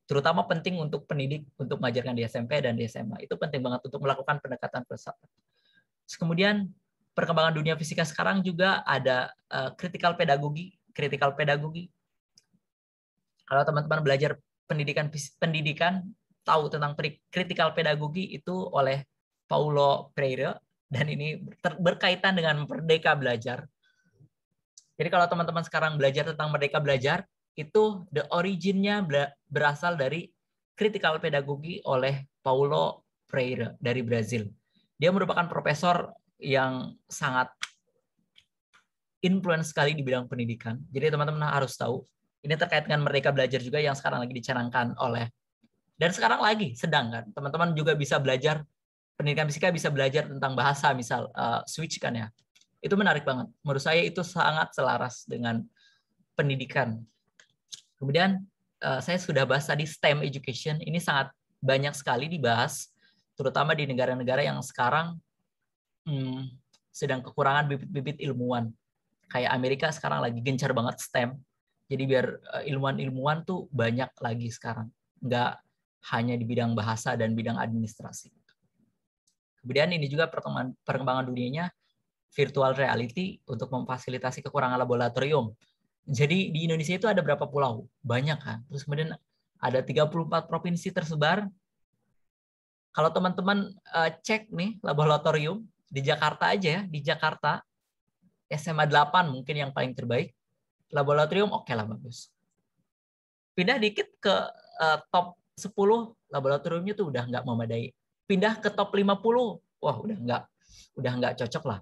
B: Terutama penting untuk pendidik untuk mengajarkan di SMP dan di SMA. Itu penting banget untuk melakukan pendekatan filsafat. Terus kemudian perkembangan dunia fisika sekarang juga ada critical pedagogy. Critical pedagogy. Kalau teman-teman belajar pendidikan tahu tentang critical pedagogy itu oleh Paulo Freire, dan ini berkaitan dengan Merdeka Belajar. Jadi kalau teman-teman sekarang belajar tentang Merdeka Belajar, itu the origin-nya berasal dari critical pedagogy oleh Paulo Freire dari Brazil. Dia merupakan profesor yang sangat influence sekali di bidang pendidikan. Jadi teman-teman harus tahu. Ini terkait dengan Merdeka Belajar juga yang sekarang lagi dicanangkan oleh, dan sekarang lagi sedang kan. Teman-teman juga bisa belajar pendidikan fisika, bisa belajar tentang bahasa, misal switch kan ya. Itu menarik banget. Menurut saya itu sangat selaras dengan pendidikan. Kemudian saya sudah bahas tadi STEM education, ini sangat banyak sekali dibahas, terutama di negara-negara yang sekarang sedang kekurangan bibit-bibit ilmuwan. Kayak Amerika sekarang lagi gencar banget STEM. Jadi biar ilmuwan-ilmuwan tuh banyak lagi sekarang. Nggak hanya di bidang bahasa dan bidang administrasi. Kemudian ini juga perkembangan dunianya virtual reality untuk memfasilitasi kekurangan laboratorium. Jadi di Indonesia itu ada berapa pulau? Banyak kan. Terus kemudian ada 34 provinsi tersebar. Kalau teman-teman cek nih laboratorium di Jakarta aja ya, di Jakarta SMA 8 mungkin yang paling terbaik. Laboratorium oke lah, bagus. Pindah dikit ke top 10, laboratoriumnya tuh udah nggak memadai. Pindah ke top 50, wah udah nggak cocok lah.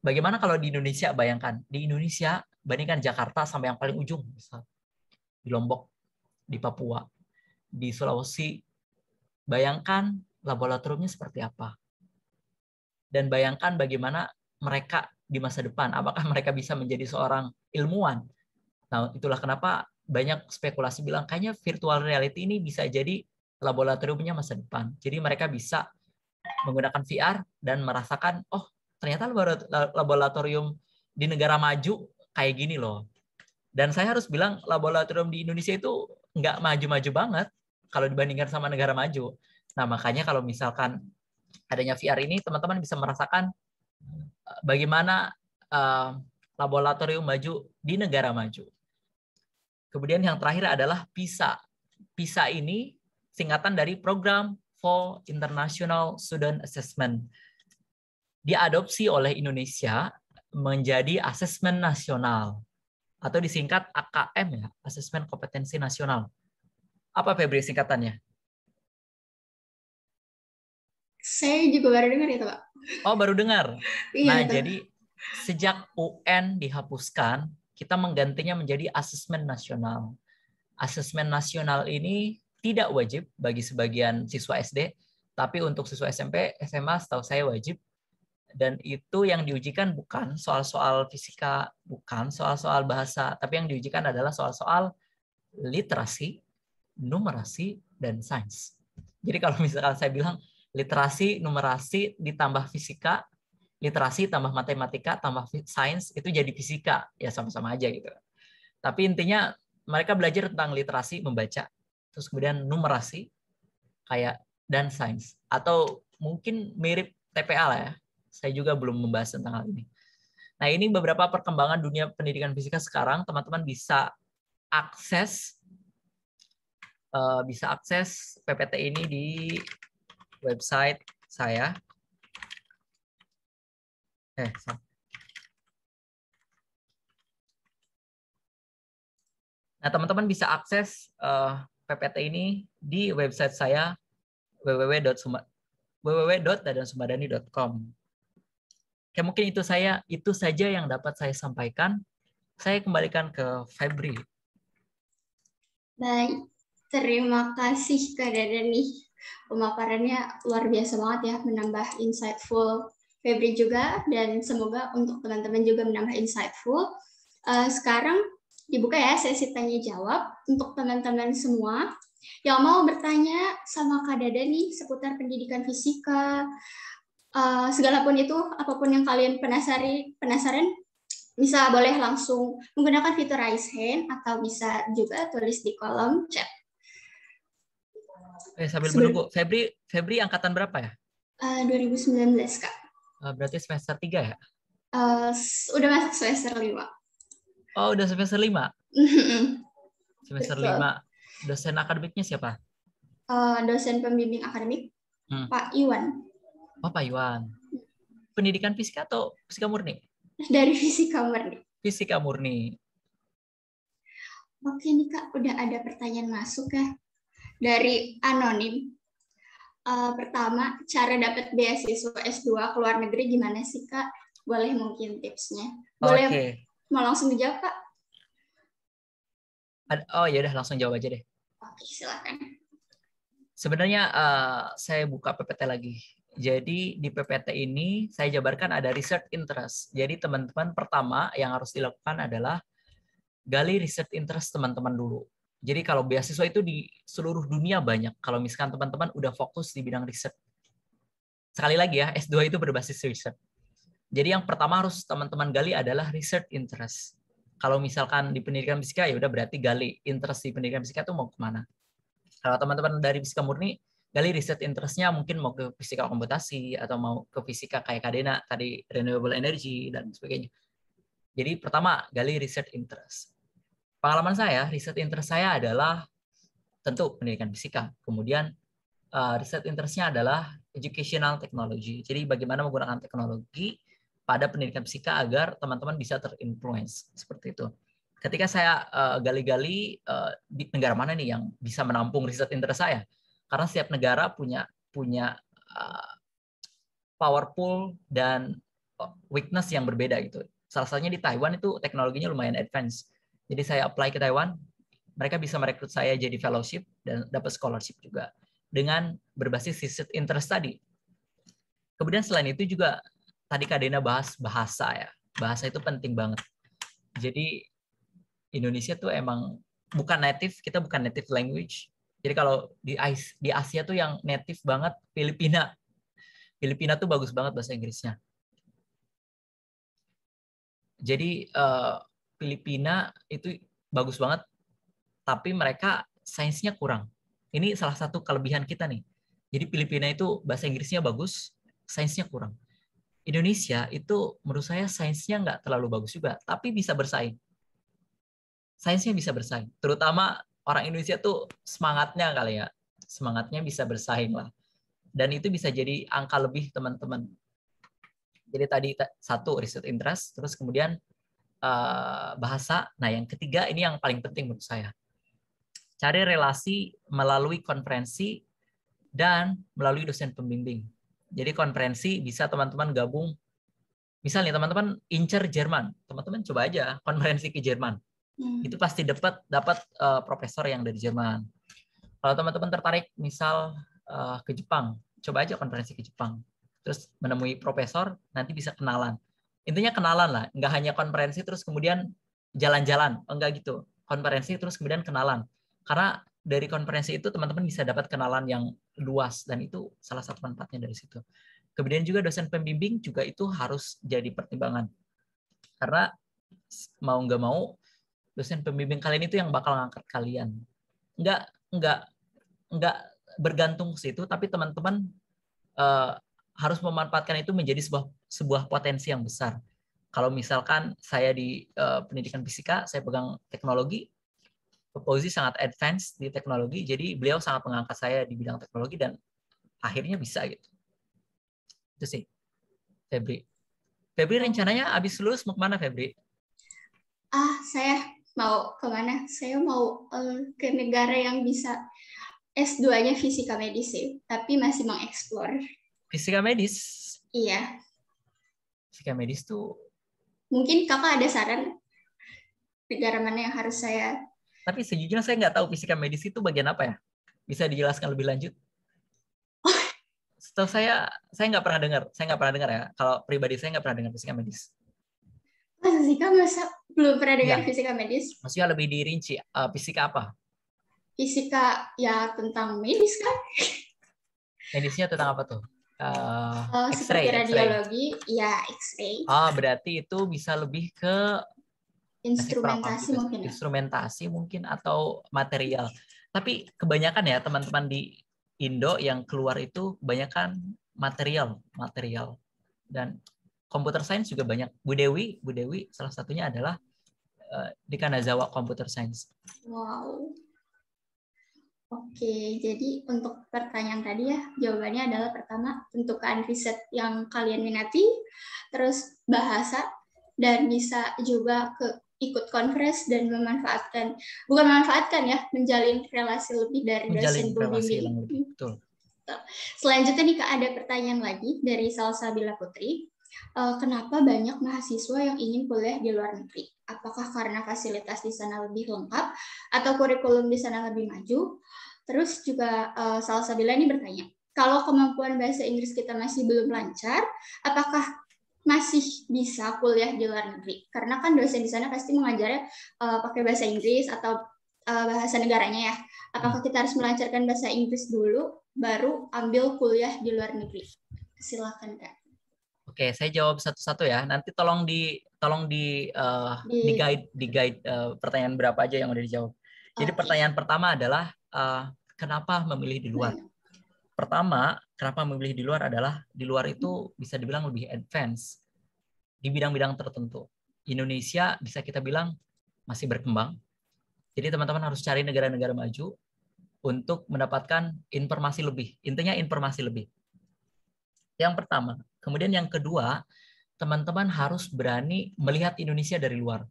B: Bagaimana kalau di Indonesia? Bayangkan di Indonesia bandingkan Jakarta sampai yang paling ujung, misal di Lombok, di Papua, di Sulawesi. Bayangkan laboratoriumnya seperti apa. Dan bayangkan bagaimana mereka di masa depan, apakah mereka bisa menjadi seorang ilmuwan. Nah, itulah kenapa banyak spekulasi bilang kayaknya virtual reality ini bisa jadi laboratoriumnya masa depan. Jadi mereka bisa menggunakan VR dan merasakan, oh ternyata laboratorium di negara maju kayak gini loh. Dan saya harus bilang laboratorium di Indonesia itu nggak maju-maju banget kalau dibandingkan sama negara maju. Nah makanya kalau misalkan adanya VR ini, teman-teman bisa merasakan bagaimana laboratorium maju di negara maju. Kemudian yang terakhir adalah PISA. PISA ini singkatan dari Program for International Student Assessment. Diadopsi oleh Indonesia menjadi asesmen nasional atau disingkat AKM ya, Asesmen Kompetensi Nasional. Apa Febri singkatannya?
A: Saya juga baru dengar itu, Pak.
B: Oh, baru dengar.
A: Iya,
B: Nah,
A: betul.
B: jadi sejak UN dihapuskan, kita menggantinya menjadi asesmen nasional. Asesmen nasional ini tidak wajib bagi sebagian siswa SD, tapi untuk siswa SMP, SMA setahu saya wajib. Dan itu yang diujikan bukan soal-soal fisika, bukan soal-soal bahasa, tapi yang diujikan adalah soal-soal literasi, numerasi, dan sains. Jadi kalau misalkan saya bilang literasi, numerasi, ditambah fisika, literasi tambah matematika tambah sains itu jadi fisika, ya sama-sama aja gitu. Tapi intinya mereka belajar tentang literasi membaca, terus kemudian numerasi kayak dan sains, atau mungkin mirip TPA lah ya. Saya juga belum membahas tentang hal ini. Nah, ini beberapa perkembangan dunia pendidikan fisika sekarang. Teman-teman bisa akses PPT ini di website saya. Nah, teman-teman bisa akses PPT ini di website saya www.dadansumadani.com. Oke, mungkin itu saja yang dapat saya sampaikan. Saya kembalikan ke Febri.
A: Baik, terima kasih Kak Dadan nih. Pemaparannya luar biasa banget ya, menambah insightful Febri juga, dan semoga untuk teman-teman juga menambah insightful. Sekarang dibuka ya sesi tanya jawab untuk teman-teman semua yang mau bertanya sama Kak Dadan nih seputar pendidikan fisika, segala pun itu, apapun yang kalian penasaran, bisa boleh langsung menggunakan fitur raise hand atau bisa juga tulis di kolom chat.
B: Sambil menunggu, Febri angkatan berapa ya?
A: 2019, Kak.
B: Berarti semester 3 ya?
A: Udah masuk semester 5.
B: Oh, udah semester 5? Semester 5. Dosen akademiknya siapa?
A: Dosen pembimbing akademik, Pak Iwan.
B: Oh, Pak Iwan. Pendidikan fisika atau fisika murni?
A: Dari fisika murni.
B: Fisika murni.
A: Oke nih Kak, udah ada pertanyaan masuk ya. Dari anonim. Pertama, cara dapat beasiswa S2 ke luar negeri gimana sih Kak? Boleh mungkin tipsnya. Boleh mau langsung dijawab Kak?
B: Oh ya udah, langsung jawab aja deh.
A: Oke, silakan.
B: Sebenarnya saya buka PPT lagi. Jadi di PPT ini saya jabarkan ada research interest. Jadi teman-teman pertama yang harus dilakukan adalah gali research interest teman-teman dulu. Jadi kalau beasiswa itu di seluruh dunia banyak. Kalau misalkan teman-teman udah fokus di bidang riset. Sekali lagi ya, S2 itu berbasis riset. Jadi yang pertama harus teman-teman gali adalah research interest. Kalau misalkan di pendidikan fisika ya udah berarti gali interest di pendidikan fisika itu mau kemana. Kalau teman-teman dari fisika murni, gali research interest-nya mungkin mau ke fisika komputasi atau mau ke fisika kayak Kadena tadi, renewable energy dan sebagainya. Jadi pertama gali research interest. Pengalaman saya, research interest saya adalah tentu pendidikan fisika. Kemudian research interest-nya adalah educational technology. Jadi bagaimana menggunakan teknologi pada pendidikan fisika agar teman-teman bisa terinfluence seperti itu. Ketika saya gali-gali di negara mana nih yang bisa menampung research interest saya, karena setiap negara punya powerful dan weakness yang berbeda gitu. Salah satunya di Taiwan itu teknologinya lumayan advance. Jadi saya apply ke Taiwan, mereka bisa merekrut saya jadi fellowship dan dapat scholarship juga dengan berbasis research interest tadi. Kemudian selain itu juga tadi Kak Dena bahas bahasa ya. Bahasa itu penting banget. Jadi Indonesia tuh emang bukan native, kita bukan native language. Jadi kalau di Asia tuh yang native banget Filipina. Filipina tuh bagus banget bahasa Inggrisnya. Jadi Filipina itu bagus banget, tapi mereka sainsnya kurang. Ini salah satu kelebihan kita nih. Jadi Filipina itu bahasa Inggrisnya bagus, sainsnya kurang. Indonesia itu menurut saya sainsnya nggak terlalu bagus juga, tapi bisa bersaing. Sainsnya bisa bersaing. Terutama orang Indonesia tuh semangatnya kali ya. Semangatnya bisa bersaing lah. Dan itu bisa jadi angka lebih teman-teman. Jadi tadi satu research interest, terus kemudian bahasa. Nah yang ketiga ini yang paling penting menurut saya. Cari relasi melalui konferensi dan melalui dosen pembimbing. Jadi konferensi bisa teman-teman gabung. Misalnya teman-teman incer Jerman, teman-teman coba aja konferensi ke Jerman. Itu pasti dapat profesor yang dari Jerman. Kalau teman-teman tertarik misal ke Jepang, coba aja konferensi ke Jepang. Terus menemui profesor, nanti bisa kenalan. Intinya kenalan lah, nggak hanya konferensi terus kemudian jalan-jalan, enggak gitu. Konferensi terus kemudian kenalan. Karena dari konferensi itu teman-teman bisa dapat kenalan yang luas dan itu salah satu manfaatnya dari situ. Kemudian juga dosen pembimbing juga itu harus jadi pertimbangan. Karena mau nggak mau, dosen pembimbing kalian itu yang bakal ngangkat kalian. Nggak bergantung ke situ, tapi teman-teman harus memanfaatkan itu menjadi sebuah potensi yang besar. Kalau misalkan saya di pendidikan fisika, saya pegang teknologi, Fauzi sangat advance di teknologi, jadi beliau sangat mengangkat saya di bidang teknologi dan akhirnya bisa gitu. Itu sih, Febri. Febri rencananya abis lulus mau kemana, Febri?
A: Saya mau kemana? Saya mau ke negara yang bisa S2-nya fisika medis sih, tapi masih mengeksplor.
B: Fisika medis?
A: Iya.
B: Fisika medis tuh...
A: Mungkin kakak ada saran negara mana yang harus saya...
B: Tapi sejujurnya saya nggak tahu fisika medis itu bagian apa ya. Bisa dijelaskan lebih lanjut? Setahu saya nggak pernah dengar. Saya nggak pernah dengar ya. Kalau pribadi saya nggak pernah dengar fisika medis.
A: Masa belum pernah dengar
B: Ya.
A: fisika medis?
B: Maksudnya lebih dirinci. Fisika apa?
A: Fisika ya tentang medis kan?
B: Medisnya tentang apa tuh?
A: Seperti radiologi, ya X-ray.
B: Berarti itu bisa lebih ke
A: instrumentasi mungkin.
B: Instrumentasi mungkin atau material. Tapi kebanyakan ya teman-teman di Indo yang keluar itu kebanyakan material. Dan computer science juga banyak. Bu Dewi salah satunya adalah di Kanazawa Computer Science.
A: Wow. Oke, jadi untuk pertanyaan tadi ya, jawabannya adalah pertama, tentukan riset yang kalian minati, terus bahasa, dan bisa juga ikut conference dan menjalin relasi lebih dari dosen pembimbing.
B: Betul.
A: Selanjutnya nih Kak, ada pertanyaan lagi dari Salsabila Putri. Kenapa banyak mahasiswa yang ingin kuliah di luar negeri? Apakah karena fasilitas di sana lebih lengkap atau kurikulum di sana lebih maju? Terus juga Salsabila ini bertanya, kalau kemampuan bahasa Inggris kita masih belum lancar, apakah masih bisa kuliah di luar negeri? Karena kan dosen di sana pasti mengajarnya pakai bahasa Inggris atau bahasa negaranya ya. Apakah kita harus melancarkan bahasa Inggris dulu, baru ambil kuliah di luar negeri? Silakan Kak.
B: Oke, saya jawab satu-satu ya. Nanti tolong di guide pertanyaan berapa aja yang udah dijawab. Jadi pertanyaan pertama adalah kenapa memilih di luar? Pertama, kenapa memilih di luar adalah di luar itu bisa dibilang lebih advance di bidang-bidang tertentu. Indonesia bisa kita bilang masih berkembang. Jadi teman-teman harus cari negara-negara maju untuk mendapatkan informasi lebih. Intinya informasi lebih. Yang pertama. Kemudian yang kedua, teman-teman harus berani melihat Indonesia dari luar.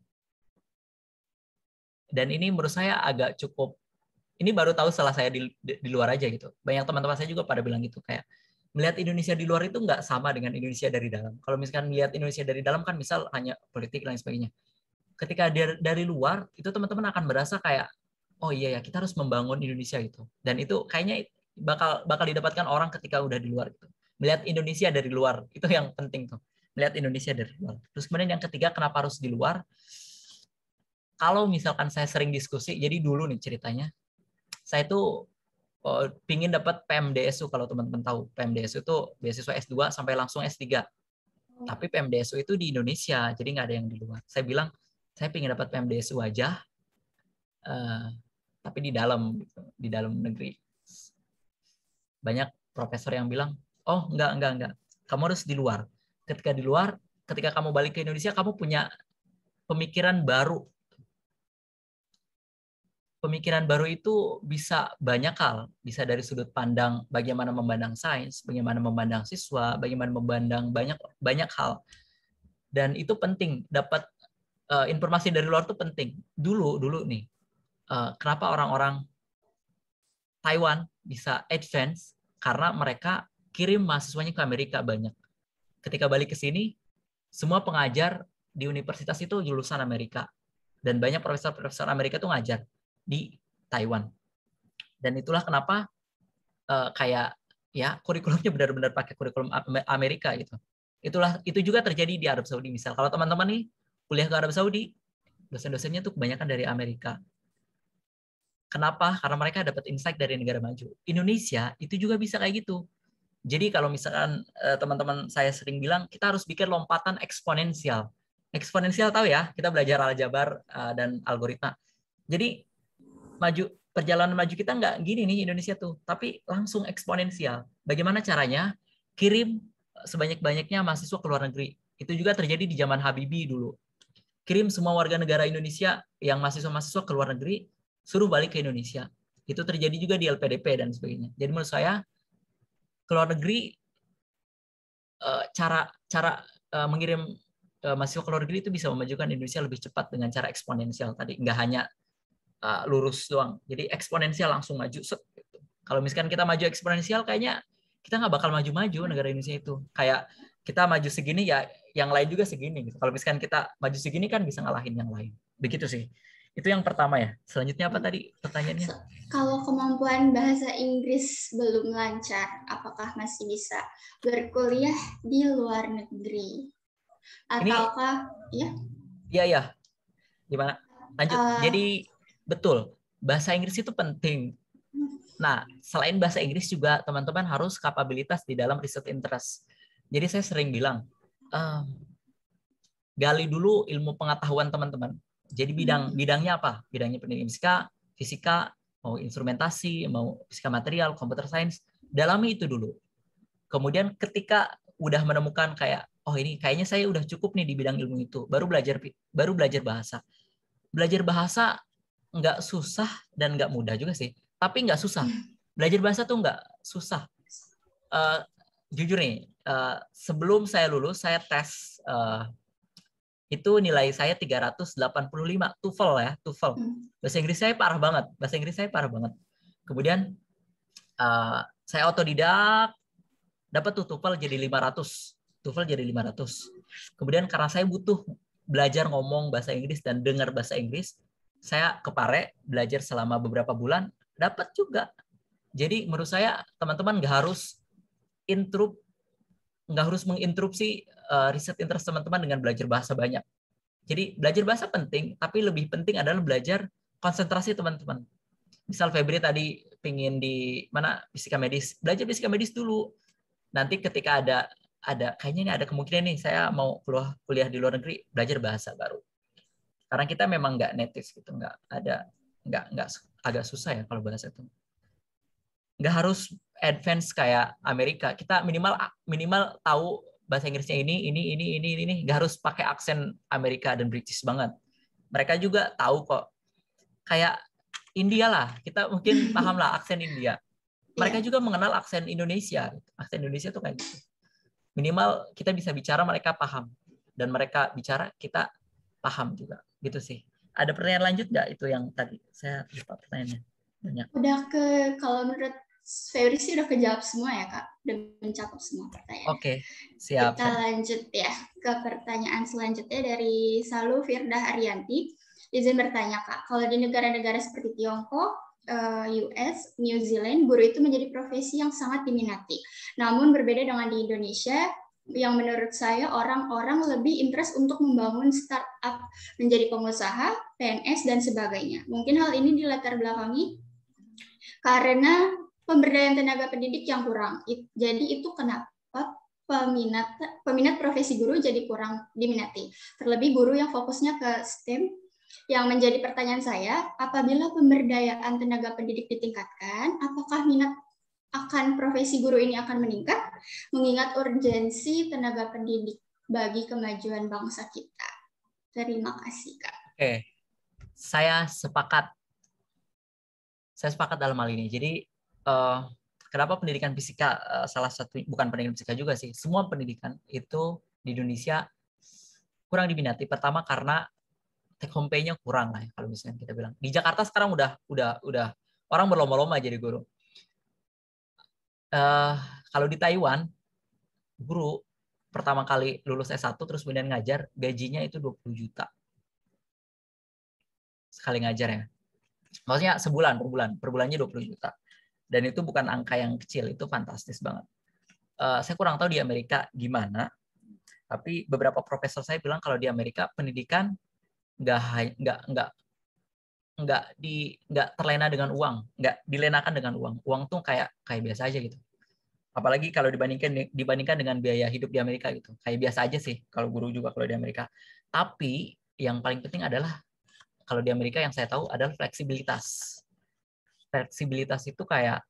B: Dan ini menurut saya agak cukup, ini baru tahu setelah saya di luar aja gitu. Banyak teman-teman saya juga pada bilang gitu, kayak melihat Indonesia di luar itu nggak sama dengan Indonesia dari dalam. Kalau misalkan melihat Indonesia dari dalam kan misal hanya politik dan lain sebagainya. Ketika dari luar, itu teman-teman akan berasa kayak, oh iya ya, kita harus membangun Indonesia gitu. Dan itu kayaknya bakal didapatkan orang ketika udah di luar gitu. Melihat Indonesia dari luar, itu yang penting tuh. Melihat Indonesia dari luar. Terus kemudian yang ketiga, kenapa harus di luar? Kalau misalkan saya sering diskusi, jadi dulu nih ceritanya, saya tuh pingin dapat PMDSU, kalau teman-teman tahu. PMDSU itu beasiswa S2 sampai langsung S3. Tapi PMDSU itu di Indonesia, jadi nggak ada yang di luar. Saya bilang, saya pingin dapat PMDSU aja, tapi di dalam negeri. Banyak profesor yang bilang, oh enggak, kamu harus di luar. Ketika di luar, ketika kamu balik ke Indonesia, kamu punya pemikiran baru. Pemikiran baru itu bisa banyak hal, bisa dari sudut pandang bagaimana memandang sains, bagaimana memandang siswa, bagaimana memandang banyak hal. Dan itu penting, dapat informasi dari luar itu penting. Dulu nih, kenapa orang-orang Taiwan bisa advance? Karena mereka kirim mahasiswanya ke Amerika banyak. Ketika balik ke sini, semua pengajar di universitas itu lulusan Amerika. Dan banyak profesor-profesor Amerika itu ngajar di Taiwan. Dan itulah kenapa kayak ya kurikulumnya benar-benar pakai kurikulum Amerika gitu. Itu juga terjadi di Arab Saudi misal. Kalau teman-teman nih kuliah ke Arab Saudi, dosen-dosennya tuh kebanyakan dari Amerika. Kenapa? Karena mereka dapat insight dari negara maju. Indonesia itu juga bisa kayak gitu. Jadi kalau misalkan teman-teman saya sering bilang kita harus bikin lompatan eksponensial. Eksponensial tahu ya, kita belajar aljabar dan algoritma. Jadi perjalanan maju kita nggak gini nih Indonesia tuh, tapi langsung eksponensial. Bagaimana caranya? Kirim sebanyak-banyaknya mahasiswa ke luar negeri. Itu juga terjadi di zaman Habibie dulu. Kirim semua warga negara Indonesia yang mahasiswa-mahasiswa ke luar negeri, suruh balik ke Indonesia. Itu terjadi juga di LPDP dan sebagainya. Jadi menurut saya ke luar negeri cara mengirim mahasiswa ke luar negeri itu bisa memajukan Indonesia lebih cepat dengan cara eksponensial tadi. Nggak hanya lurus doang. Jadi eksponensial langsung maju. Gitu. Kalau misalkan kita maju eksponensial, kayaknya kita nggak bakal maju-maju negara Indonesia itu. Kayak kita maju segini ya, yang lain juga segini. Gitu. Kalau misalkan kita maju segini kan bisa ngalahin yang lain. Begitu sih. Itu yang pertama ya. Selanjutnya apa tadi pertanyaannya?
A: Kalau kemampuan bahasa Inggris belum lancar, apakah masih bisa berkuliah di luar negeri? Ataukah ya?
B: Iya. Gimana? Lanjut. Jadi betul, bahasa Inggris itu penting. Nah, selain bahasa Inggris juga teman-teman harus kapabilitas di dalam research interest. Jadi saya sering bilang, gali dulu ilmu pengetahuan teman-teman. Jadi bidangnya apa? Bidangnya pendidikan fisika, mau instrumentasi, mau fisika material, computer science, dalami itu dulu. Kemudian ketika udah menemukan kayak, oh ini kayaknya saya udah cukup nih di bidang ilmu itu, baru belajar bahasa. Belajar bahasa nggak susah dan nggak mudah juga sih, tapi nggak susah. Belajar bahasa tuh nggak susah. Jujur nih, sebelum saya lulus, saya tes itu nilai saya 385 TOEFL ya, TOEFL. Bahasa Inggris saya parah banget. Kemudian saya otodidak, dapat tuh TOEFL jadi 500. Kemudian karena saya butuh belajar ngomong bahasa Inggris dan dengar bahasa Inggris, saya ke Pare belajar selama beberapa bulan, dapat juga. Jadi menurut saya teman-teman nggak harus menginterupsi riset interest teman-teman dengan belajar bahasa banyak. Jadi belajar bahasa penting, tapi lebih penting adalah belajar konsentrasi teman-teman. Misal Febri tadi pingin di mana fisika medis, belajar fisika medis dulu. Nanti ketika ada kayaknya ini ada kemungkinan nih saya mau kuliah di luar negeri, belajar bahasa baru. Karena kita memang nggak native gitu, nggak agak susah ya kalau bahasa itu. Nggak harus advance kayak Amerika. Kita minimal tahu bahasa Inggrisnya ini. Nggak harus pakai aksen Amerika dan British banget. Mereka juga tahu kok. Kayak India lah, kita mungkin paham lah aksen India. Mereka juga mengenal aksen Indonesia. Aksen Indonesia tuh kayak gitu. Minimal kita bisa bicara, mereka paham. Dan mereka bicara, kita paham juga. Gitu sih. Ada pertanyaan lanjut nggak? Itu yang tadi. Saya lupa pertanyaannya. Banyak.
A: Kalau menurut Febri sih udah kejawab semua ya, Kak. Udah mencakup semua pertanyaan.
B: Oke, siap.
A: Kita lanjut ya ke pertanyaan selanjutnya dari Salu Firdah Arianti. Izin bertanya, Kak. Kalau di negara-negara seperti Tiongkok, US, New Zealand, guru itu menjadi profesi yang sangat diminati. Namun berbeda dengan di Indonesia, yang menurut saya orang-orang lebih interest untuk membangun startup, menjadi pengusaha, PNS, dan sebagainya. Mungkin hal ini dilatar belakangi karena pemberdayaan tenaga pendidik yang kurang. Jadi itu kenapa peminat profesi guru jadi kurang diminati. Terlebih guru yang fokusnya ke STEM. Yang menjadi pertanyaan saya, apabila pemberdayaan tenaga pendidik ditingkatkan, apakah minat akan profesi guru ini akan meningkat, mengingat urgensi tenaga pendidik bagi kemajuan bangsa kita? Terima kasih, Kak.
B: Oke, saya sepakat dalam hal ini. Jadi, kenapa pendidikan fisika salah satu, bukan pendidikan fisika juga sih, semua pendidikan itu di Indonesia kurang diminati. Pertama karena take home pay-nya kurang lah ya, kalau misalnya kita bilang. Di Jakarta sekarang udah orang berlomba-lomba jadi guru. Kalau di Taiwan, guru pertama kali lulus S1 terus kemudian ngajar, gajinya itu 20 juta. Sekali ngajar ya. Maksudnya per bulannya 20 juta. Dan itu bukan angka yang kecil, itu fantastis banget. Saya kurang tahu di Amerika gimana, tapi beberapa profesor saya bilang kalau di Amerika pendidikan nggak terlena dengan uang, nggak dilenakan dengan uang. Uang tuh kayak biasa aja gitu. Apalagi kalau dibandingkan dengan biaya hidup di Amerika gitu. Kayak biasa aja sih kalau guru juga kalau di Amerika. Tapi yang paling penting adalah kalau di Amerika yang saya tahu adalah fleksibilitas. Fleksibilitas itu kayak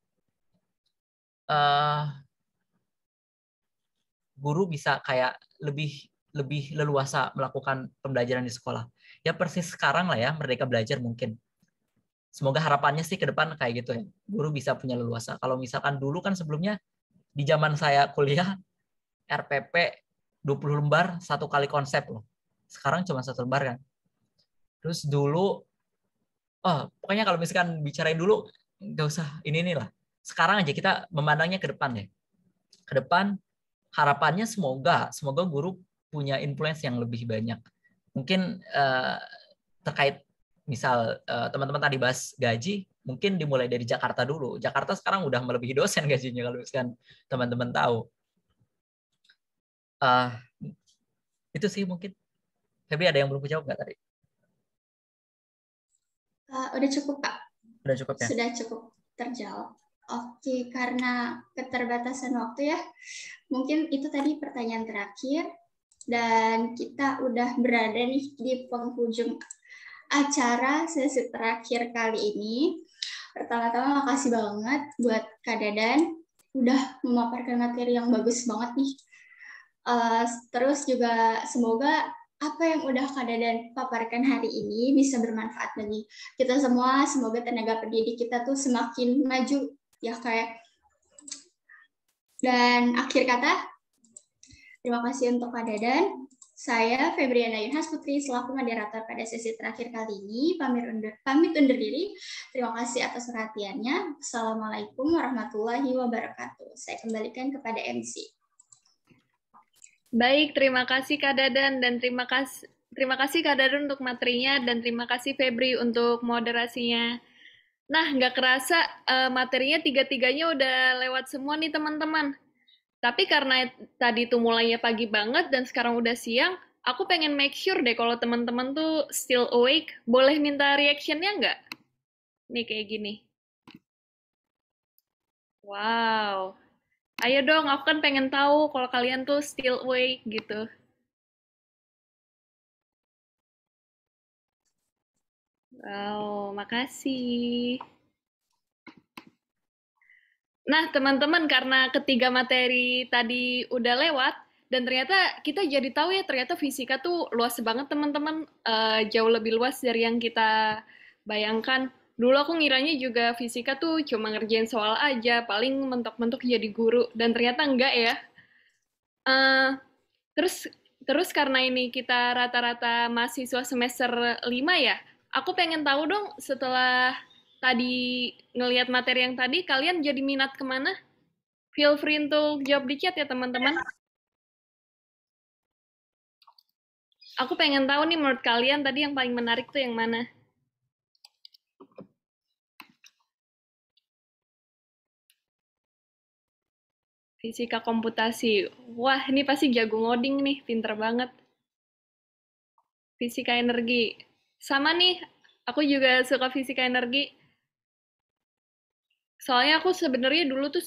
B: uh, guru bisa kayak lebih lebih leluasa melakukan pembelajaran di sekolah. Ya persis sekarang lah ya, Merdeka Belajar mungkin. Semoga harapannya sih ke depan kayak gitu ya. Guru bisa punya leluasa. Kalau misalkan dulu kan sebelumnya di zaman saya kuliah RPP 20 lembar satu kali konsep loh. Sekarang cuma satu lembar kan. Terus dulu pokoknya kalau misalkan bicarain dulu nggak usah ini lah. Sekarang aja kita memandangnya ke depan ya. Ke depan harapannya semoga guru punya influence yang lebih banyak. Mungkin terkait misal teman-teman tadi bahas gaji, mungkin dimulai dari Jakarta dulu. Jakarta sekarang udah melebihi dosen gajinya kalau misalkan teman-teman tahu. Itu sih mungkin. Tapi ada yang belum jawab nggak tadi?
A: Udah cukup, Kak.
B: Udah cukup ya?
A: Sudah cukup terjawab. Oke, karena keterbatasan waktu ya, mungkin itu tadi pertanyaan terakhir. Dan kita udah berada nih di penghujung acara sesi terakhir kali ini. Pertama-tama makasih banget buat Kak Dadan udah memaparkan materi yang bagus banget nih. Terus juga semoga apa yang udah Kak Dadan paparkan hari ini bisa bermanfaat bagi kita semua. Semoga tenaga pendidik kita tuh semakin maju ya kayak. Dan akhir kata, terima kasih untuk Kak Dadan. Saya Febriana Yunhas Putri selaku moderator pada sesi terakhir kali ini pamit undur diri. Terima kasih atas perhatiannya. Assalamualaikum warahmatullahi wabarakatuh. Saya kembalikan kepada MC.
C: Baik, terima kasih Kak Dadan dan terima kasih Kak Dadan untuk materinya dan terima kasih Febri untuk moderasinya. Nah, nggak kerasa materinya tiga-tiganya udah lewat semua nih teman-teman. Tapi karena tadi tuh mulainya pagi banget dan sekarang udah siang, aku pengen make sure deh kalau teman-teman tuh still awake. Boleh minta reaction-nya nggak? Nih kayak gini. Wow. Ayo dong, aku kan pengen tahu kalau kalian tuh still awake gitu. Wow, makasih. Nah, teman-teman, karena ketiga materi tadi udah lewat, dan ternyata kita jadi tahu ya, ternyata fisika tuh luas banget, teman-teman. Jauh lebih luas dari yang kita bayangkan. Dulu aku ngiranya juga fisika tuh cuma ngerjain soal aja, paling mentok-mentok jadi guru, dan ternyata enggak ya. Terus karena ini kita rata-rata mahasiswa semester 5 ya, aku pengen tahu dong setelah tadi ngelihat materi yang tadi, kalian jadi minat kemana? Feel free untuk jawab di chat ya teman-teman. Aku pengen tahu nih menurut kalian tadi yang paling menarik tuh yang mana? Fisika komputasi. Wah, ini pasti jago ngoding nih, pinter banget. Fisika energi. Sama nih, aku juga suka fisika energi. Soalnya aku sebenarnya dulu tuh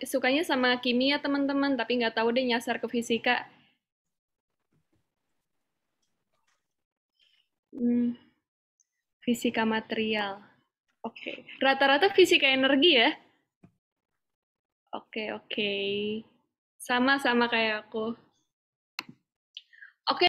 C: sukanya sama kimia teman-teman, tapi nggak tahu deh nyasar ke fisika. Fisika material. Oke. Rata-rata fisika energi ya? Oke. Sama-sama kayak aku.